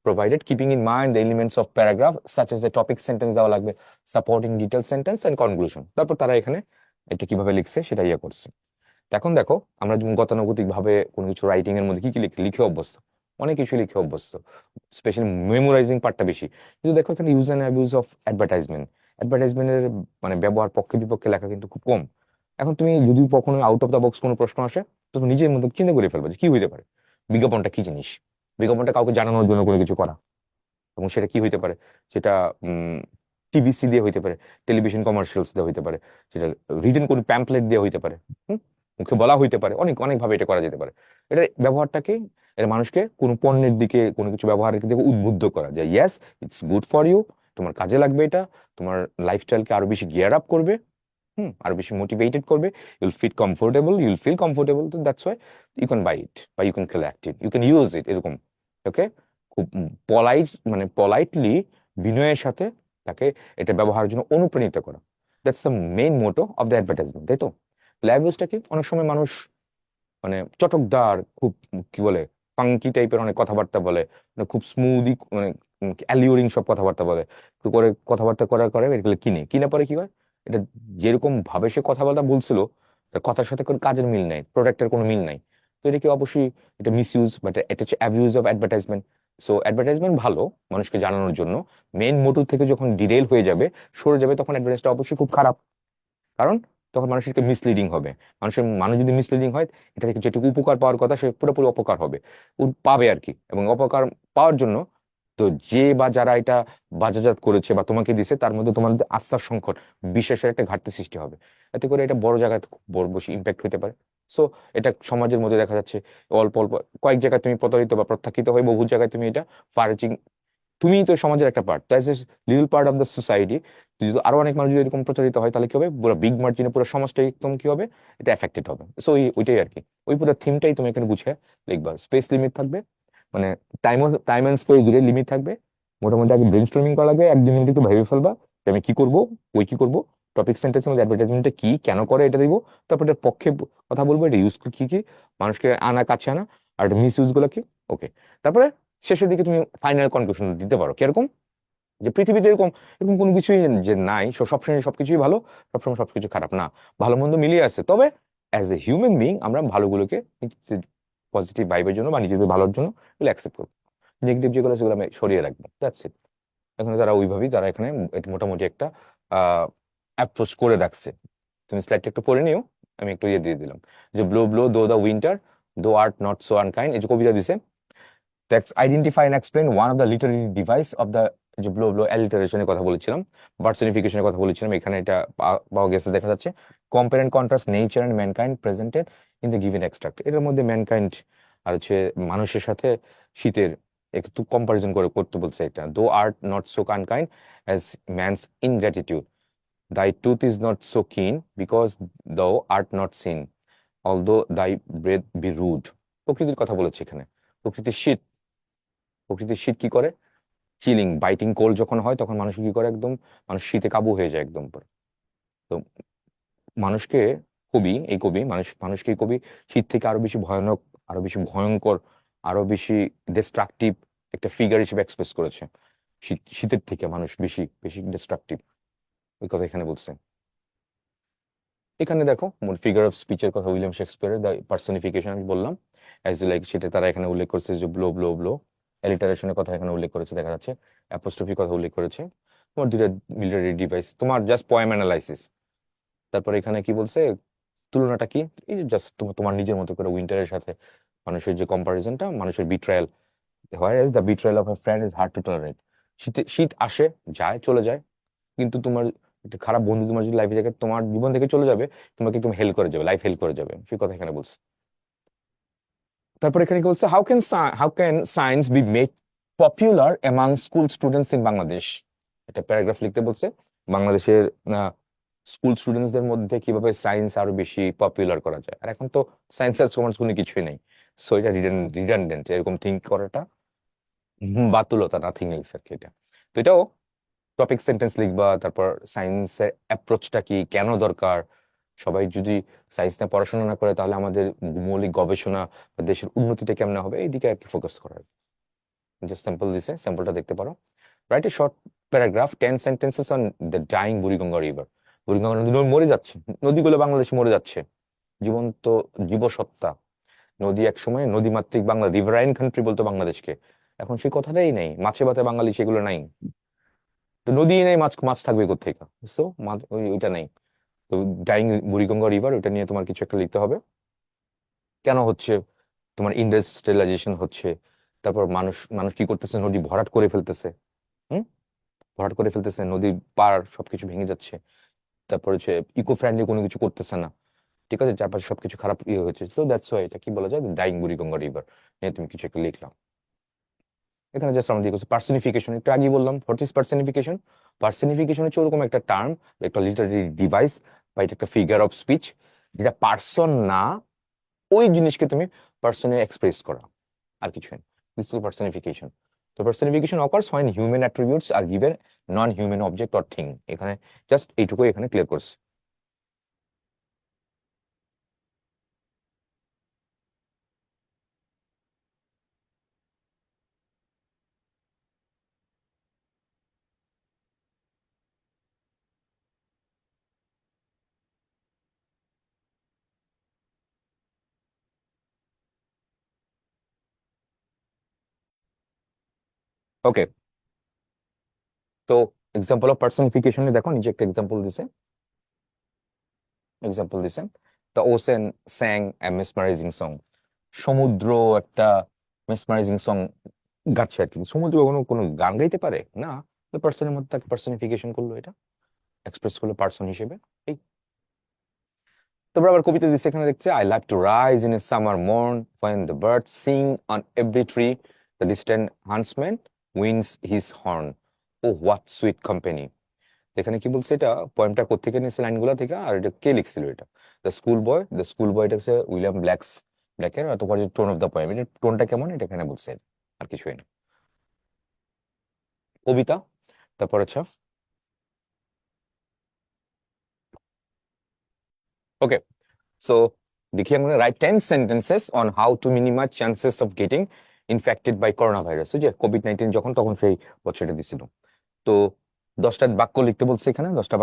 provided keeping in mind the elements of paragraph such as the topic sentence দেওয়া লাগবে, supporting detailed sentence and conclusion। তারপর তারা এখানে এটা কিভাবে লিখছে সেটা ইয়ে করছে। তো এখন দেখো, আমরা যেমন গতানুগতিক ভাবে কোনো কিছু রাইটিং এর মধ্যে কি কি লিখে অভ্যস্ত, অনেক কিছু লিখে অভ্যস্ত, স্পেশালি মেমোরাইজিং পার্টটা বেশি। কিন্তু দেখো এখানে use and abuse of advertisement, অ্যাডভার্টাইজমেন্টের মানে ব্যবহার পক্ষে বিপক্ষে লেখা কিন্তু খুব কম। এখন তুমি যদি কখনো আউট অফ দ্য বক্স কোনো প্রশ্ন আসে, তো তুমি নিজের মধ্যে চিন্তা করে ফেলবে যে কি হইতে পারে, বিজ্ঞাপনটা কি জিনিস, বিজ্ঞাপনটা কাউকে জানানোর জন্য কোনো কিছু করা, এবং সেটা কি হইতে পারে, সেটা টিভিসি দিয়ে হইতে পারে, টেলিভিশন কমার্শিয়ালস দিয়ে হইতে পারে, সেটা রিটেন কোনো প্যাম্পলেট দিয়ে হইতে পারে, মুখে বলা হইতে পারে, অনেক অনেক ভাবে এটা করা যেতে পারে। এটা ব্যবহারটাকে, এটা মানুষকে কোনো পণ্যের দিকে, কোনো কিছু ব্যবহারের দিকে উদ্বুদ্ধ করা, যে yes it's good for you, তোমার কাজে লাগবে এটা, তোমার লাইফস্টাইলকে আরো বেশি গিয়ার আপ করবে, আরো বেশি মোটিভেটেড করবে, you'll feel comfortable, you'll feel comfortable, তো that's why you can buy it বা you can collect it, you can use it, এরকম। ওকে, খুব পলাইট, মানে পলাইটলি, বিনয়ের সাথে তাকে এটা ব্যবহারের জন্য অনুপ্রাণিত করা, that's the main motto of the advertisement, তাই তো। ল্যাঙ্গুয়েজটা কি, অনেক সময় মানুষ মানে চটকদার, খুব কি বলে, ফাঙ্কি টাইপের অনেক কথাবার্তা বলে, মানে খুব স্মুদি, মানে অ্যালিউরিং সব কথাবার্তা বলে, তো করে কথাবার্তা করার করে এগুলো কিনে কিনে পরে কি হয়, এটা যেরকম ভাবে সে কথাবার্তা বলছিল, তার কথার সাথে কোনো কাজের মিল নাই, প্রোডাক্টের কোনো মিল নাই। তো এটা কি অবশ্যই এটা মিসইউজ, বাট এটা হচ্ছে abuse of advertisement. So advertisement ভালো মানুষকে জানানোর জন্য, মেইন মোটিভ থেকে যখন ডিরেল হয়ে যাবে, সরে যাবে, তখন অ্যাডভার্টাইজটা অবশ্যই খুব খারাপ। কারণ তখন মানুষকে মিসলিডিং হবে। মানুষ যদি মিসলিডিং হয়, এটা থেকে যেটুকু উপকার পাওয়ার কথা সে পুরোপুরি অপকার হবে, পাবে আর কি। এবং অপকার পাওয়ার জন্য তো যে বা যারা এটা বাজারজাত করেছে বা তোমাকে দিছে, তার মধ্যে তোমার মধ্যে আস্থার সংকট, বিশ্বাসের একটা ঘাটতি সৃষ্টি হবে। এতে করে এটা বড় জায়গায় খুব বড় বেশি ইম্প্যাক্ট হতে পারে। সো এটা সমাজের মধ্যে দেখা যাচ্ছে অল্প অল্প কয়েক জায়গায় তুমি প্রতারিত বা প্রত্যাখ্যিত হয়ে, বহু জায়গায় তুমি এটা ফার্জিং, তুমি তো সমাজের একটা part, as a little part of the society. যদি আরো অনেক মানুষ যদি এরকম প্রচারিত হয়, তাহলে কি হবে, পুরো বিগ মার্জিনে পুরো সমাজটাই একদম কি হবে, এটা এফেক্টেড হবে। সো ওইটাই আর কি, ওই পুরো থিমটাই তুমি এখানে বুঝে লিখবা। স্পেস লিমিট থাকবে, মানে টাইম এন্ড স্পেস জুড়ে লিমিট থাকবে। মোটামুটি আগে ব্রেনস্টর্মিং করা লাগবে, একদিন মিনিট একটু ভেবে ফেলবা যে আমি কি করবো, ওই কি করবো, টপিক সেন্টেন্সের মধ্যে অ্যাডভার্টাইজমেন্টটা কি, কেন করে এটা দিব, তারপর এটার পক্ষে কথা বলবো, এটা ইউজ কি কি, মানুষকে আনা কাছে আনা, আর মিস ইউজ গুলো কি। ওকে, তারপরে শেষের দিকে তুমি ফাইনাল কনক্লুশন দিতে পারো কিরকম, যে পৃথিবীতে এরকম এরকম কোনো কিছুই যে নাই, সবসময় সবকিছুই ভালো, সবসময় সবকিছু খারাপ না, ভালো মন্দ মিলিয়ে আছে। তবে অ্যাজ এ হিউম্যান বিং আমরা ভালোগুলোকে পজিটিভ ভাইবের জন্য বা নিজেদের ভালোর জন্য এগুলো অ্যাকসেপ্ট করবো, নেগেটিভ যেগুলো সেগুলো আমি সরিয়ে রাখবো, দ্যাটস ইট। এখানে তারা ওইভাবেই তারা এখানে এটা মোটামুটি একটা অ্যাপ্রোচ করে রাখছে। তুমি স্লাইডটা একটু পড়ে নিও, আমি একটু ইয়ে দিয়ে দিলাম, যে blow blow thou the winter, thou art not so unkind, এই যে কবিতা দিছে। Text identify and explain one of the literary device of the, যে ব্লো ব্লো অ্যালিটারেশনের কথা বলেছিলাম, পার্সনিফিকেশনের কথা বলেছিলাম, এখানে এটা পাওয়া গেছে, দেখা যাচ্ছে compare and contrast nature and mankind presented in the given extract. এটার মধ্যে ম্যানকাইন্ড আর হচ্ছে মানুষের সাথে শীতের একটু কম্পারিজন করে করতে বলছে। এটা thou art not so unkind as man's ingratitude, thy tooth is not so keen because thou art not seen, although thy breath be rude। প্রকৃতির কথা বলেছে এখানে। প্রকৃতির শীত, প্রকৃতির শীত কি করে, চিলিং বাইটিং কোল্ড যখন হয়, তখন মানুষ কি করে, একদম মানুষ শীতে কাবু হয়ে যায় একদম পুরো। তো মানুষকে মানুষকে এই কবি শীত থেকে আরো বেশি ভয়ানক, আরো বেশি ভয়ঙ্কর, আরো বেশি ডিস্ট্রাকটিভ একটা ফিগার হিসেবে এক্সপ্রেস করেছে। শীতের থেকে মানুষ বেশি বেশি ডিস্ট্রাকটিভ, ওই কথা এখানে বলছে। এখানে দেখো ফিগার অফ স্পিচের কথা, উইলিয়াম শেক্সপিয়ারের দ্য পার্সনিফিকেশন আমি বললাম, অ্যাজ লাইক সেটা তারা এখানে উল্লেখ করেছে, যে ব্লো ব্লো ব্লো অ্যালিটারেশনের কথা এখানে উল্লেখ করেছে, দেখা যাচ্ছে অ্যাপোস্ট্রফির কথা উল্লেখ করেছে। তোমার দুইটা মিলিটারি ডিভাইস, তোমার জাস্ট পোয়েম অ্যানালাইসিস। তারপর এখানে কি বলছে, তুলনাটা কি, এই জাস্ট তোমার নিজের মতো করে উইন্টারের সাথে মানুষের যে কম্পারিজনটা, মানুষের betrayal, where as the betrayal of a friend is hard to tolerate. শীত আসে যায় চলে যায়, কিন্তু তোমার একটা খারাপ বন্ধু তোমার যদি লাইফে থেকে তোমার জীবন থেকে চলে যাবে, তোমাকে একদম হেল্প করে যাবে, লাইফ হেল্প করে যাবে, সেই কথা এখানে বলছে। তারপর এখানে কি বলছে, how can science be made popular among school students in Bangladesh. এটা প্যারাগ্রাফ লিখতে বলছে, বাংলাদেশের স্কুল স্টুডেন্টসদের মধ্যে কিভাবে সায়েন্স আরো বেশি পপুলার করা যায়। আর এখন তো সায়েন্স আর কমার্স কোনো কিছুই নেই, সো এটা রিডান্ডেন্ট এরকম থিঙ্ক করাটা, বাতুলতা, নাথিং এলস আর কি এটা। তো এটাও টপিক সেন্টেন্স লিখবা, তারপর সায়েন্সের অ্যাপ্রোচটা কি, কেন দরকার, সবাই যদি সায়েন্স নিয়ে পড়াশোনা না করে, তাহলে আমাদের মৌলিক গবেষণা বা দেশের উন্নতিটা কেমন হবে, এইদিকে আর কি ফোকাস করার। জাস্ট স্যাম্পল দিছে, স্যাম্পলটা দেখতে পারো। Write a short paragraph 10 sentences on the dyeing Buriganga river. Buriganga নদী মরে যাচ্ছে, নদীগুলো বাংলাদেশে মরে যাচ্ছে, জীবন্ত জীবসত্তা। নদী একসময় নদীমাতৃক বাংলা, রিভারাইন কান্ট্রি বলতো বাংলাদেশকে, এখন সেই কথাটাই নেই, মাছে ভাতে বাঙালি সেগুলো নাই। তো নদী নেই, মাছ মাছ থাকবে কোথেকে, সো ওইটা নেই। তো ডাইং বুড়িগঙ্গা রিভার, ওটা নিয়ে তোমার কিছু একটা লিখতে হবে, কেন হচ্ছে, তোমার ইন্ডাস্ট্রিয়ালাইজেশন হচ্ছে, তারপর মানুষ মানুষ কি করতেছে, নদী ভরাট করে ফেলতেছে, হুম, ভরাট করে ফেলতেছে, নদী পার সবকিছু ভেঙে যাচ্ছে, তারপর হচ্ছে ইকো ফ্রেন্ডলি কোনো কিছু করতেছে না, ঠিক আছে, চারপাশে সবকিছু খারাপ ইয়ে হচ্ছে। তো দ্যাটস ওয়াই এটা কি বলা যায়, ডাইং বুড়িগঙ্গা রিভার নিয়ে তুমি কিছু একটা লিখলাম। এখানে জাস্ট আমরা দিয়ে পার্সনিফিকেশন, একটু আগেই বললাম, হোয়াট ইজ পার্সনিফিকেশন। পার্সনিফিকেশন হচ্ছে ওরকম একটা টার্ম, একটা লিটারারি ডিভাইস, বা এটা একটা ফিগার অফ স্পিচ, যেটা পার্সন না, ওই জিনিসকে তুমি পার্সনে এক্সপ্রেস করা, আর কিছু না। This is personification. তো personification occurs when human attributes are given non-human object or thing। এখানে জাস্ট এইটুকুই এখানে ক্লিয়ার করছে। ওকে, তো এক্সাম্পল অফ পার্সনিফিকেশনে দেখো, নিচে একটা এক্সাম্পল দিছে। এক্সাম্পল দিছেন, the ocean স্যাং A mesmerising song, সমুদ্র একটা মেসমারাইজিং সং গাচ্ছে আর কি। সমুদ্র কখনো কোনো গান গাইতে পারে না, পার্সনের মধ্যে তাকে পার্সনিফিকেশন করলো, এটা এক্সপ্রেস করলো পার্সন হিসেবে। এই তারপর আবার কবিতা দিচ্ছে এখানে, দেখছে I love to rise in a summer mourn when the birds sing on every tree, the distant huntsman winds his horn, oh what sweet company। এখানে কি বলছে, এটা পয়েমটা কোত্থেকে নিয়েছে লাইনগুলো থেকে, আর এটা কে লিখছিল এটা, দ্য স্কুল বয়, এটা হচ্ছে উইলিয়াম ব্ল্যাকের। অথবা টোন অফ দ্য পয়েম, এটা টোনটা কেমন এটা এখানে বলছে, আর কিছুই না। কবিতা, তারপর আচ্ছা ওকে, সো দেখি আমরা write 10 sentences on how to minimise chances of getting infected by corona virus. যে কোভিড-19 যখন, তখন সেই বছরটা দিছিল। তো 10টা বাক্য লিখতে বলছে এখানে, 10টা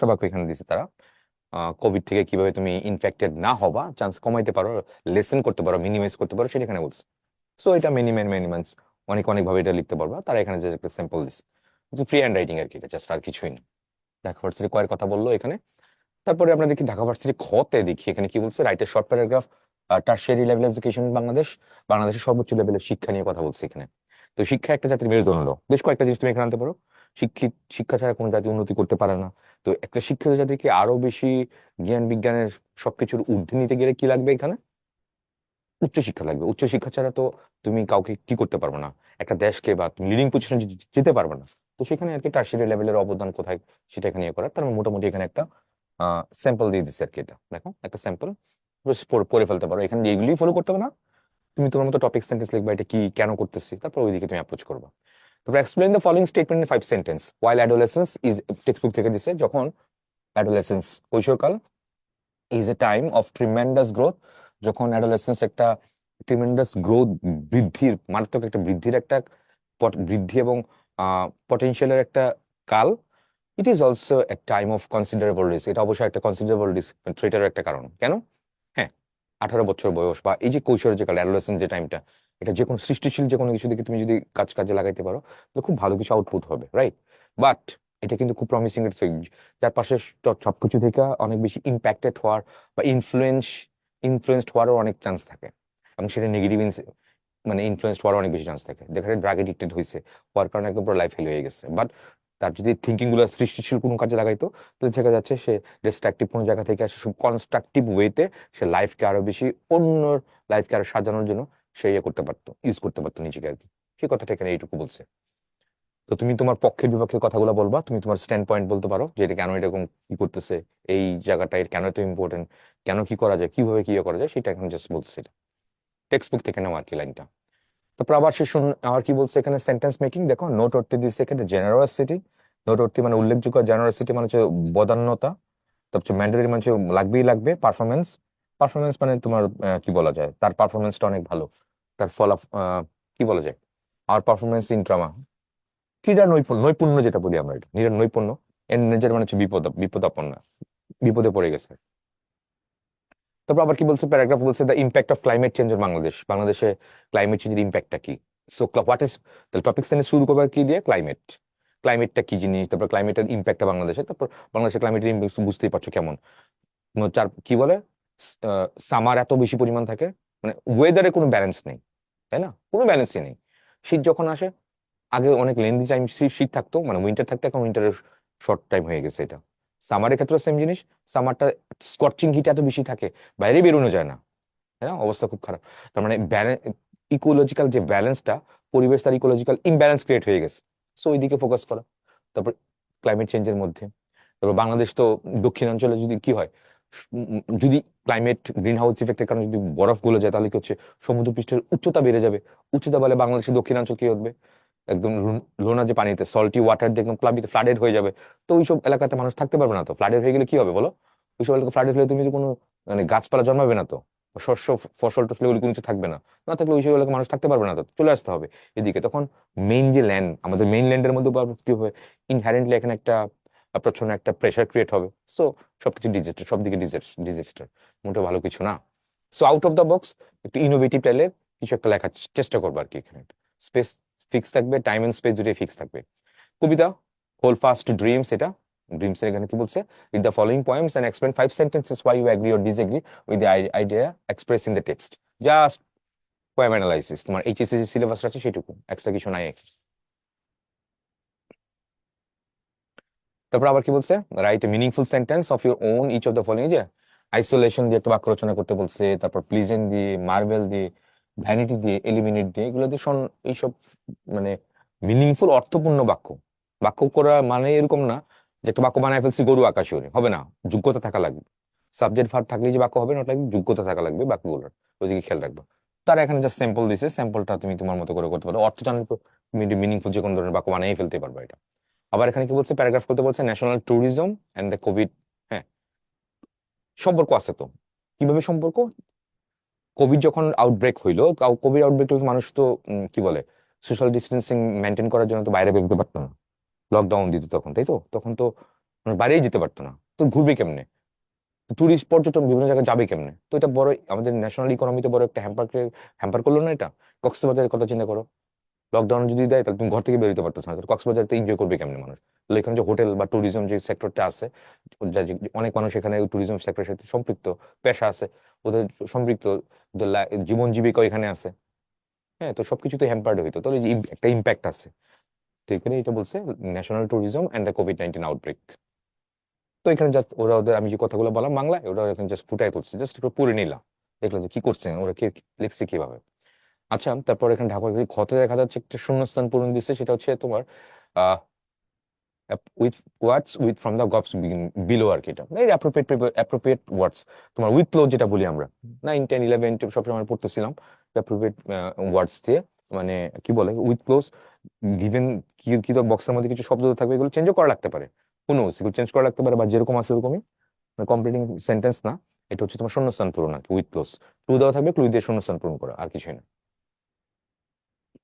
বাক্য এখানে দিছে তারা। কোভিড থেকে কিভাবে তুমি ইনফেক্টেড না হবা, চান্স কমাইতে পারো, লেসেন করতে পারো, মিনিমাইজ করতে পারো, সেটা এখানে বলছে। সো এটা মিনিমাইজ অনেক অনেক ভাবে এটা লিখতে পারবা। তারা এখানে যে একটা সিম্পল দিচ্ছে, ফ্রি হ্যান্ড রাইটিং আর কি, এটা জাস্ট আর কিছুই না। ঢাকা ভার্সিটি কয়ের কথা বললো এখানে। তারপরে আমরা দেখি ঢাকা ভার্সিটি খতে দেখি এখানে কি বলছে, রাইটের short paragraph, tertiary level education বাংলাদেশের সর্বোচ্চ লেভেলের শিক্ষা নিয়ে কথা বলছে এখানে। তো শিক্ষা একটা জাতির মেরুদণ্ড, বেশ কয়েকটা জিনিস তুমি এখানে আনতে পারো। শিক্ষা ছাড়া কোনো জাতি উন্নতি করতে পারে না। তো একটা শিক্ষিত জাতিকে আরো বেশি জ্ঞান বিজ্ঞানের সবকিছুর ঊর্ধ্বে নিতে গেলে কি লাগবে এখানে, উচ্চশিক্ষা লাগবে। উচ্চশিক্ষা ছাড়া তো তুমি কাউকে কি করতে পারবে না, একটা দেশকে বা তুমি লিডিং পজিশনে যেতে পারবে না। তো সেখানে আর কি টারশিয়ারি লেভেলের অবদান কোথায়, সেটা এখানে ইয়ে করার। তার মানে মোটামুটি এখানে একটা স্যাম্পল দিয়ে দিচ্ছে আর কি। এটা দেখো একটা স্যাম্পল, পড়ে ফেলতে পারো। এখানে এগুলি ফলো করতে হবে না, তুমি তোমার মতো টপিক সেন্টেন্স লিখবা, এটা কি কেন করতেছি, তারপর ওইদিকে তুমি অ্যাপ্রোচ করবা। তারপর explain the following statement in 5 sentence while adolescence is, textbook থেকে দিছে, যখন অ্যাডোলেসেন্স কৈশোরকাল, is a time of tremendous growth, যখন অ্যাডোলেসেন্স একটা ট্রিমেন্ডাস গ্রোথ, বৃদ্ধির মারাত্মক একটা বৃদ্ধির একটা বৃদ্ধি এবং পটেনশিয়ালের একটা কাল। It is also a time of considerable risk, এটা অবশ্যই একটা কনসিডারেবল রিস্ক, থ্রেটের একটা কারণ। কেন? হ্যাঁ, 18 বছর বয়স বা এই যে কৈশোরের যে কাল, অ্যাডোলেসেন্স যে টাইমটা, এটা যে কোনো সৃষ্টিশীল যে কোনো কিছু দিকে তুমি যদি কাজে লাগাইতে পারো, তাহলে খুব ভালো কিছু আউটপুট হবে, রাইট? বাট এটা কিন্তু খুব প্রমিসিং এর ফিল্ড, যার পাশে সবকিছু থেকে অনেক বেশি ইম্প্যাক্টেড হওয়ার বা ইনফ্লুয়েন্সড হওয়ারও অনেক চান্স থাকে, এবং সেটা নেগেটিভ মানে ইনফ্লুয়েন্সড হওয়ার অনেক বেশি চান্স থাকে। দেখা যায় ড্রাগ এডিক্টেড হয়েছে, হওয়ার কারণে একদম পুরো লাইফ ফেল হয়ে গেছে। বাট তার যদি থিঙ্কিং গুলো সৃষ্টিশীল কোনো কাজে লাগাইতো, তাহলে দেখা যাচ্ছে সে ডিস্ট্রাকটিভ কোনো জায়গা থেকে আসে, কনস্ট্রাকটিভ ওয়েতে সে লাইফকে আরো বেশি, অন্য লাইফকে আরো সাজানোর জন্য সে ইয়ে করতে পারতো, ইউজ করতে পারতো নিজেকে আর কি। সেই কথাটা এখানে এইটুকু বলছে। তো তুমি তোমার পক্ষের বিপক্ষে কথাগুলো বলবা, তুমি তোমার স্ট্যান্ড পয়েন্ট বলতে পারো যে এটা কেন এরকম কি করতেছে, এই জায়গাটা এর কেন এত ইম্পর্টেন্ট, কেন কি করা যায়, কিভাবে কি করা যায়, সেটা এখন জাস্ট বলছে। টেক্সট বুক থেকে নেওয়া আর কি লাইনটা। তারপর আবার সে আর কি বলছে এখানে, সেন্টেন্স মেকিং দেখো, নোট অর্থে দিচ্ছে এখানে জেনারোসিটি। নোট অর্থে মানে উল্লেখযোগ্য, জেনারোসিটি মানে হচ্ছে বদান্যতা, তারপর হচ্ছে ম্যান্ডেটরি মানে হচ্ছে লাগবেই লাগবে, পারফরমেন্স। পারফরমেন্স মানে তোমার কি বলা যায়, তার পারফরমেন্সটা অনেক ভালো, তার ফল কি বলা যায়, আর পারফরমেন্স ইন ড্রামা, ক্রীড়া নৈপুণ্য, নৈপুণ্য যেটা বলি আমরা, এটা নিজের নৈপুণ্য। এর নিজের মানে হচ্ছে বিপদাপন্ন, বিপদে পড়ে গেছে। তারপর আবার কি বলছে, প্যারাগ্রাফ বলছে the impact of climate change on বাংলাদেশে ক্লাইমেট চেঞ্জের ইম্প্যাক্টটা কি। সো হোয়াট ইজ, তাহলে টপিক সেন্টেন্স শুরু করবে কি দিয়ে, ক্লাইমেটটা কি জিনিস, তারপর ক্লাইমেটের ইম্প্যাক্টটা বাংলাদেশে, তারপর বাংলাদেশের ক্লাইমেটের ইম্প্যাক্ট বুঝতেই পারছো কেমন। চার কি বলে, সামার এত বেশি পরিমাণ থাকে, মানে ওয়েদারে কোনো ব্যালেন্স নেই, তাই না? কোনো ব্যালেন্সই নেই। শীত যখন আসে, আগে অনেক লেন্দি টাইম শীত থাকতো, মানে উইন্টার থাকতো, এখন উইন্টারের শর্ট টাইম হয়ে গেছে এটা। সামারের ক্ষেত্রে সেম জিনিস, সামারটা স্কর্চিং হিট এত বেশি থাকে, বাইরে বেরোনো যায় না, তাই না? অবস্থা খুব খারাপ। তার মানে ইকোলজিক্যাল যে ব্যালেন্সটা, পরিবেশ তার ইকোলজিক্যাল ইমব্যালেন্স ক্রিয়েট হয়ে গেছে। সো ওই দিকে ফোকাস করা। তারপর ক্লাইমেট চেঞ্জের মধ্যে, তারপর বাংলাদেশ তো দক্ষিণাঞ্চলে যদি কি হয়, যদি ক্লাইমেট গ্রিন হাউস ইফেক্টের কারণে যদি বরফ গলে যায়, তাহলে কি হচ্ছে, সমুদ্রপৃষ্ঠের উচ্চতা বেড়ে যাবে। উচ্চতা বলে বাংলাদেশের দক্ষিণাঞ্চল কি হবে, একদম লোনা যে পানিতে সল্টি ওয়াটার দিয়ে একদম প্লাবিত, ফ্লাডেড হয়ে যাবে। তো ওইসব এলাকাতে মানুষ থাকতে পারবে না। তো ফ্লাডেড হয়ে গেলে কি হবে বলো, ওইসব এলাকা ফ্লাডেড হলে তুমি যে কোনো মানে গাছপালা জন্মাবে না, তো শস্য ফসল টসল এগুলো কোনো কিছু থাকবে না। না থাকলে ওইসব এলাকা মানুষ থাকতে পারবে না, তো চলে আসতে হবে এদিকে। তখন মেইন যে ল্যান্ড, আমাদের মেইন ল্যান্ডের মধ্যে কি হবে, ইনহারেন্টলি এখানে একটা প্রচন্ড একটা প্রেশার ক্রিয়েট হবে। সো সবকিছু ডিজাস্টার, সবদিকে ডিজাস্টার, মোটেও ভালো কিছু না। So out of the box একটু ইনোভেটিভ টাইলের কিছু একটা লেখার চেষ্টা করবো আর কি। এখানে স্পেস ফিক্স থাকবে, টাইম এন্ড স্পেস দুটোই ফিক্স থাকবে। কবিতা হোল ফাস্ট ড্রিমস, এটা ড্রিমস এর এখানে কি বলছে, read the following poems and explain 5 sentences why you agree or disagree with the idea expressed in the text. Just poem analysis, তোমার HSC syllabus আছে সেটুকু, এক্সট্রা কিছু নাই। তারপর আবার কি বলছে, write a meaningful sentence of your own each of the following, যে আইসোলেশন দিয়ে একটা বাক্য রচনা করতে বলছে, তারপর প্লিজেন্ট দিয়ে, মার্বেল দিয়ে, ভ্যানিটি দিয়ে, এলিমিনেট দিয়ে, এগুলো দিয়ে এইসব মানে মিনিংফুল অর্থপূর্ণ বাক্য। বাক্য করা মানে এরকম না যে একটা বাক্য বানায় ফেলছি গরু আকাশে ওড়ে, হবে না, যোগ্যতা থাকা লাগবে। সাবজেক্ট ভার্ব থাকলেই যে বাক্য হবে না, ওটা যোগ্যতা থাকা লাগবে বাক্যগুলোর, ওইদিকে খেয়াল রাখবো। তারা এখানে জাস্ট স্যাম্পল দিছে, স্যাম্পলটা তুমি তোমার মতো করে করতে পারো, অর্থ জানলে মিনিংফুল যে কোনো ধরনের বাক্য বানিয়ে ফেলতে পারবে এটা। আবার এখানে কি বলছে, প্যারাগ্রাফ করতে বলছে national tourism and the COVID. হ্যাঁ, সম্পর্ক আছে তো, কিভাবে সম্পর্ক, কোভিড যখন আউটব্রেক হইলো, কোভিড আউটব্রেক মানুষ তো কি বলে, সোশ্যাল ডিস্টেন্সিং মেনটেন করার জন্য তো বাইরে বেরোতে পারতো না, লকডাউন দিত তখন, তাই তো, তখন তো মানুষ বাইরেই যেতে পারতো না, তো ঘুরবে কেমনে, টুরিস্ট পর্যটন বিভিন্ন জায়গায় যাবে কেমনে, তো এটা বড় আমাদের ন্যাশনাল ইকোনমিতে বড় একটা হ্যাম্পার করলো না এটা। কক্সবাজারের কথা চিন্তা করো, লকডাউন যদি দেয় তাহলে তুমি ঘর থেকে বেরোতে পারতো না, কক্সবাজারতে এনজয় করবে কেমনে মানুষ। তাহলে এখানে যে হোটেল বা ট্যুরিজম যে সেক্টরটা আছে, অনেক মানুষ এখানে ট্যুরিজম সেক্টরের সাথে সম্পৃক্ত, পেশা আছে ওদের, সম্পৃক্ত, ওদের জীবন জীবিকা এখানে আছে। হ্যাঁ, তো সবকিছুতে হ্যাম্পার্ড হইতো, তাহলে একটা ইম্প্যাক্ট আছে। তো এখানে এটা বলছে national tourism and the COVID-19 outbreak. তো এখানে জাস্ট ওরা ওদের, আমি যে কথাগুলো বললাম বাংলায়, ওরা এখানে জাস্ট ফুটাই তুলছে, জাস্ট একটু পড়ে নিলাম, দেখলাম যে কি করছে ওরা, কে লিখছে কিভাবে। আচ্ছা, তারপর এখানে ঢাকা ক্ষতে দেখা যাচ্ছে একটা শূন্যস্থান পূরণ দিচ্ছে, সেটা হচ্ছে তোমার with words with from the গবস বিলো আর কি, এটা এই অ্যাপ্রোপ্রিয়েট ওয়ার্ডস, তোমার উইথ ক্লোজ যেটা বলি আমরা 9, 10, 11 সবসময় আমরা পড়তেছিলাম, অ্যাপ্রোপ্রিয়েট ওয়ার্ডস দিয়ে, মানে কি বলে উইথ ক্লোজ গিভেন, কি কি তো বক্সের মধ্যে কিছু শব্দ থাকবে, এগুলো চেঞ্জও করা লাগতে পারে, কোনো এগুলো চেঞ্জ করা লাগতে পারে, বা যেরকম আছে ওরকমই, কমপ্লিটিং সেন্টেন্স না, এটা হচ্ছে তোমার শূন্যস্থান পূরণ আর কি, উইথ ক্লোজ, ক্লু দেওয়া থাকবে, ক্লু দিয়ে শূন্যস্থান পূরণ করা, আর কিছুই না।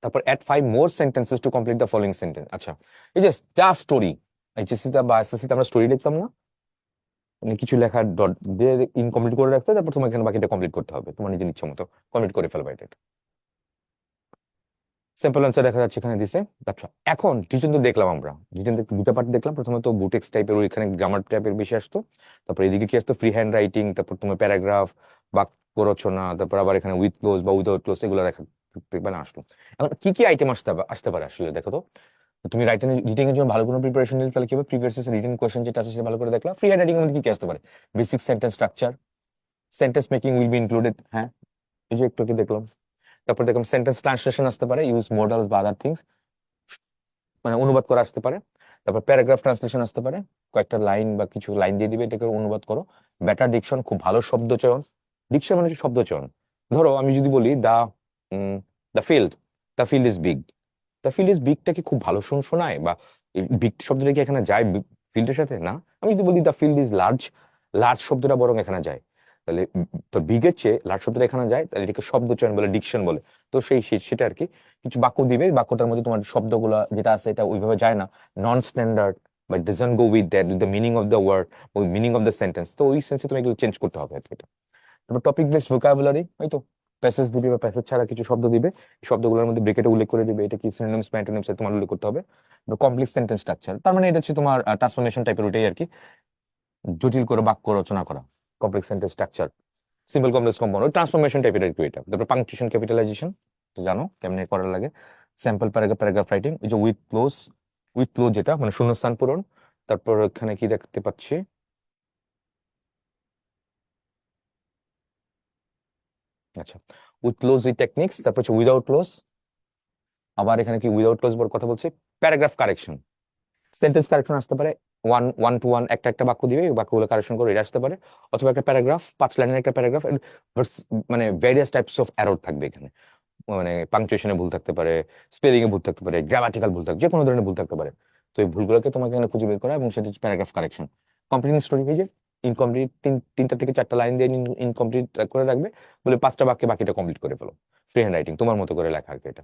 তারপর add 5 more sentences to complete the following sentence. আচ্ছা, এই যে যা স্টোরি, এইচএসসি তে বা এসএসসি তে আমরা স্টোরি লিখতাম না, মানে কিছু লেখার ডট দিয়ে ইনকমপ্লিট করে রাখতে, তারপর তোমাকে এখানে বাকিটা কমপ্লিট করতে হবে, তোমার নিজের ইচ্ছা মতো কমপ্লিট করে ফেলবে এটা। সিম্পল অ্যান্সার দেখা যাচ্ছে এখানে দিছে। আচ্ছা, এখন রিটেন তো দেখলাম আমরা, রিটেন দুটো পার্ট দেখলাম, প্রথমত বুটেক্স টাইপের, ওইখানে গ্রামার টাইপের বেশি আসতো, তারপর এদিকে কি আসতো, ফ্রি হ্যান্ড রাইটিং, তারপর তোমার প্যারাগ্রাফ, বাক্য রচনা, তারপর আবার এখানে উইথ ক্লোজ বা উইদাউট ক্লোজ, এগুলো দেখা মানে আসলো। এখন কি কি আইটেম আসতে পারে আসলে দেখো তো, তুমি রিটিং এর জন্য ভালো কোনো প্রিপারেশন নিলে তাহলে কি হবে, প্রিভিয়াস রিটেন কোশ্চেন যেটা আছে সেটা ভালো করে দেখলা। ফ্রি হ্যান্ড রাইটিং এর মধ্যে কি কি আসতে পারে, basic sentence structure, sentence making will be included, হ্যাঁ এই যে একটু কি দেখলাম। তারপর দেখলাম সেন্টেন্স ট্রান্সলেশন আসতে পারে, ইউজ মডেলস বা আদার থিংস, মানে অনুবাদ করা আসতে পারে। তারপর প্যারাগ্রাফ ট্রান্সলেশন আসতে পারে, কয়েকটা লাইন বা কিছু লাইন দিয়ে দিবে, এটাকে অনুবাদ করো। বেটার ডিকশন, খুব ভালো শব্দ চয়ন, ডিকশন মানে হচ্ছে শব্দ চয়ন। ধরো আমি যদি বলি the field, the field is big, the field is বিগটা কি খুব ভালো শোনায়, বা বিগ শব্দটা কি এখানে যায় ফিল্ডের সাথে, না। আমি যদি বলি the field is large, large শব্দটা বরং এখানে যায়, তাহলে তো বিগের চেয়ে লার্জ শব্দটা এখানে যায়, তাহলে এটাকে শব্দ চয়ন বলে, ডিকশন বলে। তো সেটা আর কি, কিছু বাক্য দিবে, বাক্যটার মধ্যে তোমার শব্দগুলো যেটা আছে এটা ওইভাবে যায় না, নন স্ট্যান্ডার্ড, বা doesn't go with that, with the meaning of the word, ওই মিনিং অফ দ্য সেন্টেন্স, তো ওই সেন্সে তুমি এগুলো চেঞ্জ করতে হবে আর কি এটা। তারপর টপিক বেসড ভোকাবুলারি, ওই তো প্যাসেজ দিবে বা প্যাসেজ ছাড়া কিছু শব্দ দিবে, এই শব্দগুলোর মধ্যে ব্রেকেটে উল্লেখ করে দিবে এটা কি সিনোনিমস বা অ্যান্টোনিমস তোমার উল্লেখ করতে হবে। কমপ্লেক্স সেন্টেন্স স্ট্রাকচার, তার মানে এটা হচ্ছে তোমার ট্রান্সফরমেশন টাইপের, ওইটাই আর কি, জটিল করে বাক্য রচনা করা, complex sentence structure, simple complex compound, ওই ট্রান্সফরমেশন টাইপের আর কি এটা। তারপর পাংচুয়েশন, ক্যাপিটালাইজেশন, তো জানো কেমনে করা লাগে। স্যাম্পল প্যারাগ্রাফ, প্যারাগ্রাফ রাইটিং, এই যে উইথ ক্লোজ, উইথ ক্লোজ যেটা মানে শূন্যস্থান পূরণ। তারপর এখানে কি দেখতে পাচ্ছি, আচ্ছা, উইথ ক্লোজ উইথ টেকনিক্স, তারপর হচ্ছে উইদাউট ক্লোজ। আবার এখানে কি উইদাউট ক্লোজ বল কথা বলছি, প্যারাগ্রাফ কারেকশন, সেন্টেন্স কারেকশন আসতে পারে, ওয়ান ওয়ান টু ওয়ান, একটা একটা বাক্য দিবে, ওই বাক্যগুলো কারেকশন করে এটা আসতে পারে। অথবা একটা প্যারাগ্রাফ, 5 লাইনের একটা প্যারাগ্রাফ, মানে ভেরিয়াস টাইপস অফ এরর থাকবে এখানে, মানে পাংচুয়েশনে ভুল থাকতে পারে, স্পেলিং এ ভুল থাকতে পারে, গ্রামাটিক্যাল ভুল থাকবে, যে কোনো ধরনের ভুল থাকতে পারে। তো এই ভুলগুলোকে তোমাকে এখানে খুঁজে বের করা, এবং সেটা হচ্ছে প্যারাগ্রাফ কারেকশন। কমপ্লিট স্টোরি পেজে ইনকমপ্লিট, তিনটা থেকে চারটা লাইন দিয়ে ইনকমপ্লিট করে রাখবে, বলে 5টা বাক্যে বাকিটা কমপ্লিট করে ফেলো। ফ্রি হ্যান্ড রাইটিং তোমার মতো করে লেখা আর কি এটা।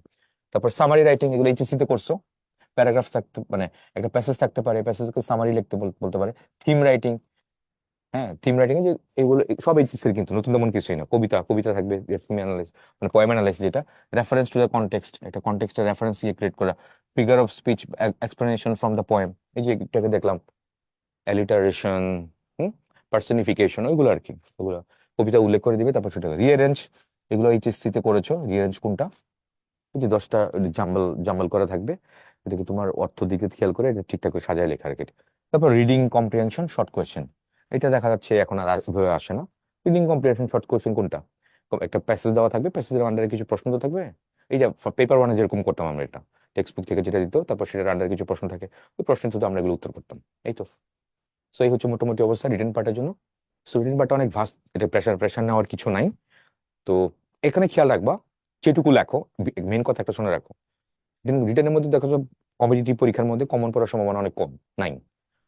তারপর সামারি রাইটিং, এগুলো এইচএসসি তে করছো, প্যারাগ্রাফ থাকতে মানে একটা প্যাসেজ থাকতে পারে, প্যাসেজকে সামারি লিখতে বলতে পারে। থিম রাইটিং, হ্যাঁ থিম রাইটিং এ যে এগুলো সব এইচএসসি এর, কিন্তু নতুন তেমন কিছুই না। কবিতা, কবিতা থাকবে, থিম অ্যানালাইজ মানে পোয়েম অ্যানালাইজ, যেটা রেফারেন্স টু দ্য কনটেক্সট, একটা কনটেক্সটের রেফারেন্স দিয়ে ক্রিয়েট করা। Figure of speech, explanation from the poem, এই যে এটাকে দেখলাম। অ্যালিটারেশন, পার্সনিফিকেশন, ওইগুলো আর কি, ওগুলো কবিতা উল্লেখ করে দিবে, তারপর সেটা রিঅ্যারেঞ্জ, এগুলো এইচএসসি তে করেছো, রিঅ্যারেঞ্জ কোনটা, ওই যে 10টা জাম্বল জাম্বল করা থাকবে, এটাকে তোমার অর্থ দিকে খেয়াল করে এটা ঠিকঠাক করে সাজায় লেখা আর কি। তারপর রিডিং কম্প্রিহেনশন শর্ট কোয়েশ্চেন, এটা দেখা যাচ্ছে এখন আর ওইভাবে আসে না। রিডিং কম্প্রিহেনশন শর্ট কোয়েশ্চেন কোনটা, একটা প্যাসেজ দেওয়া থাকবে, প্যাসেজের আন্ডারে কিছু প্রশ্ন তো থাকবে, এই যে পেপার ওয়ানে যেরকম করতাম আমরা, এটা টেক্সট বুক থেকে যেটা দিত, তারপর সেটার আন্ডারে কিছু প্রশ্ন থাকে, ওই প্রশ্ন তো আমরা এগুলো উত্তর করতাম, এই তো। সো এই হচ্ছে মোটামুটি অবস্থা রিটেন পার্টের জন্য। সো রিটেন পার্টটা অনেক ভাস্ট, এটা প্রেশার প্রেশার নেওয়ার কিছু নাই। তো এখানে খেয়াল রাখবা, যেটুকু লেখো, মেন কথা একটা শুনে রাখো, রিটেনের মধ্যে দেখো, কম্পিটিটিভ পরীক্ষার মধ্যে কমন পড়ার সম্ভাবনা অনেক কম, নাই।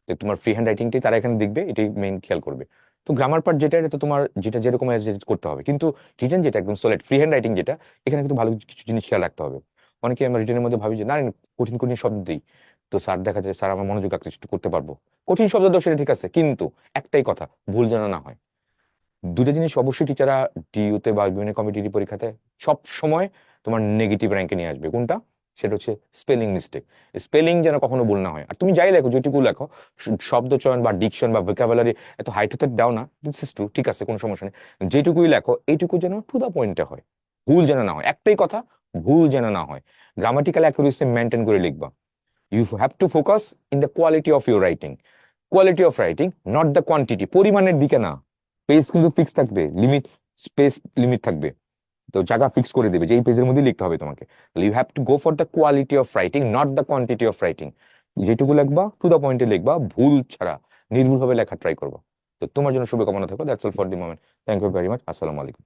তো তোমার ফ্রি হ্যান্ড রাইটিংটাই তারা এখানে দেখবে, এটাই মেইন খেয়াল করবে। তো গ্রামার পার্ট যেটা, এটা তো তোমার যেটা যেরকম আছে করতে হবে, কিন্তু রিটেন যেটা একদম সলিড ফ্রি হ্যান্ড রাইটিং যেটা, এখানে কিন্তু ভালো কিছু জিনিস খেয়াল রাখতে হবে। অনেকে আমরা রিটেনের মধ্যে ভাবি যে না, কঠিন কঠিন শব্দ দিই, তো স্যার দেখা যায় স্যার আমার মনোযোগ আকৃষ্ট করতে পারবো, কঠিন শব্দ দাও সেটা ঠিক আছে, কিন্তু একটাই কথা, ভুল যেন না হয়। দুটো জিনিস অবশ্যই টিচাররা ডিইউতে বা বিভিন্ন কম্পিটিটিভ পরীক্ষাতে সব সময় তোমার নেগেটিভ র্যাঙ্কে নিয়ে আসবে, কোনটা, সেটা হচ্ছে স্পেলিং মিস্টেক। স্পেলিং যেন কখনো ভুল না হয়, আর তুমি যাই লেখো, যেটুকু লেখো, শব্দ চয়ন বা ডিকশন বা ভোকাবুলারি এত হাইট হতে দাও না, দিস ইজ ট্রু, ঠিক আছে, কোনো সমস্যা নেই। যেটুকুই লেখো এইটুকু যেন টু দা পয়েন্টে হয়, ভুল যেন না হয়, একটাই কথা, ভুল যেন না হয়। গ্রামাটিক্যাল অ্যাকুরেসি মেনটেন করে লিখবা। You have to focus in the quality of your writing, quality of writing, not the quantity, পরিমাণের দিকে না। পেজ কিন্তু ফিক্স থাকবে, লিমিট, স্পেস লিমিট থাকবে, তো জায়গা ফিক্স করে দেবে যে এই পেজের মধ্যে লিখতে হবে তোমাকে। You have to go for the quality of writing, not the quantity of writing. যেটুকু লিখবা টু দ্য পয়েন্টে লিখবা, ভুল ছাড়া নির্ভুলভাবে লেখা ট্রাই করবা। তো তোমার জন্য শুভকামনা থাকো। That's all for the moment. Thank you very much. আসসালামু আলাইকুম।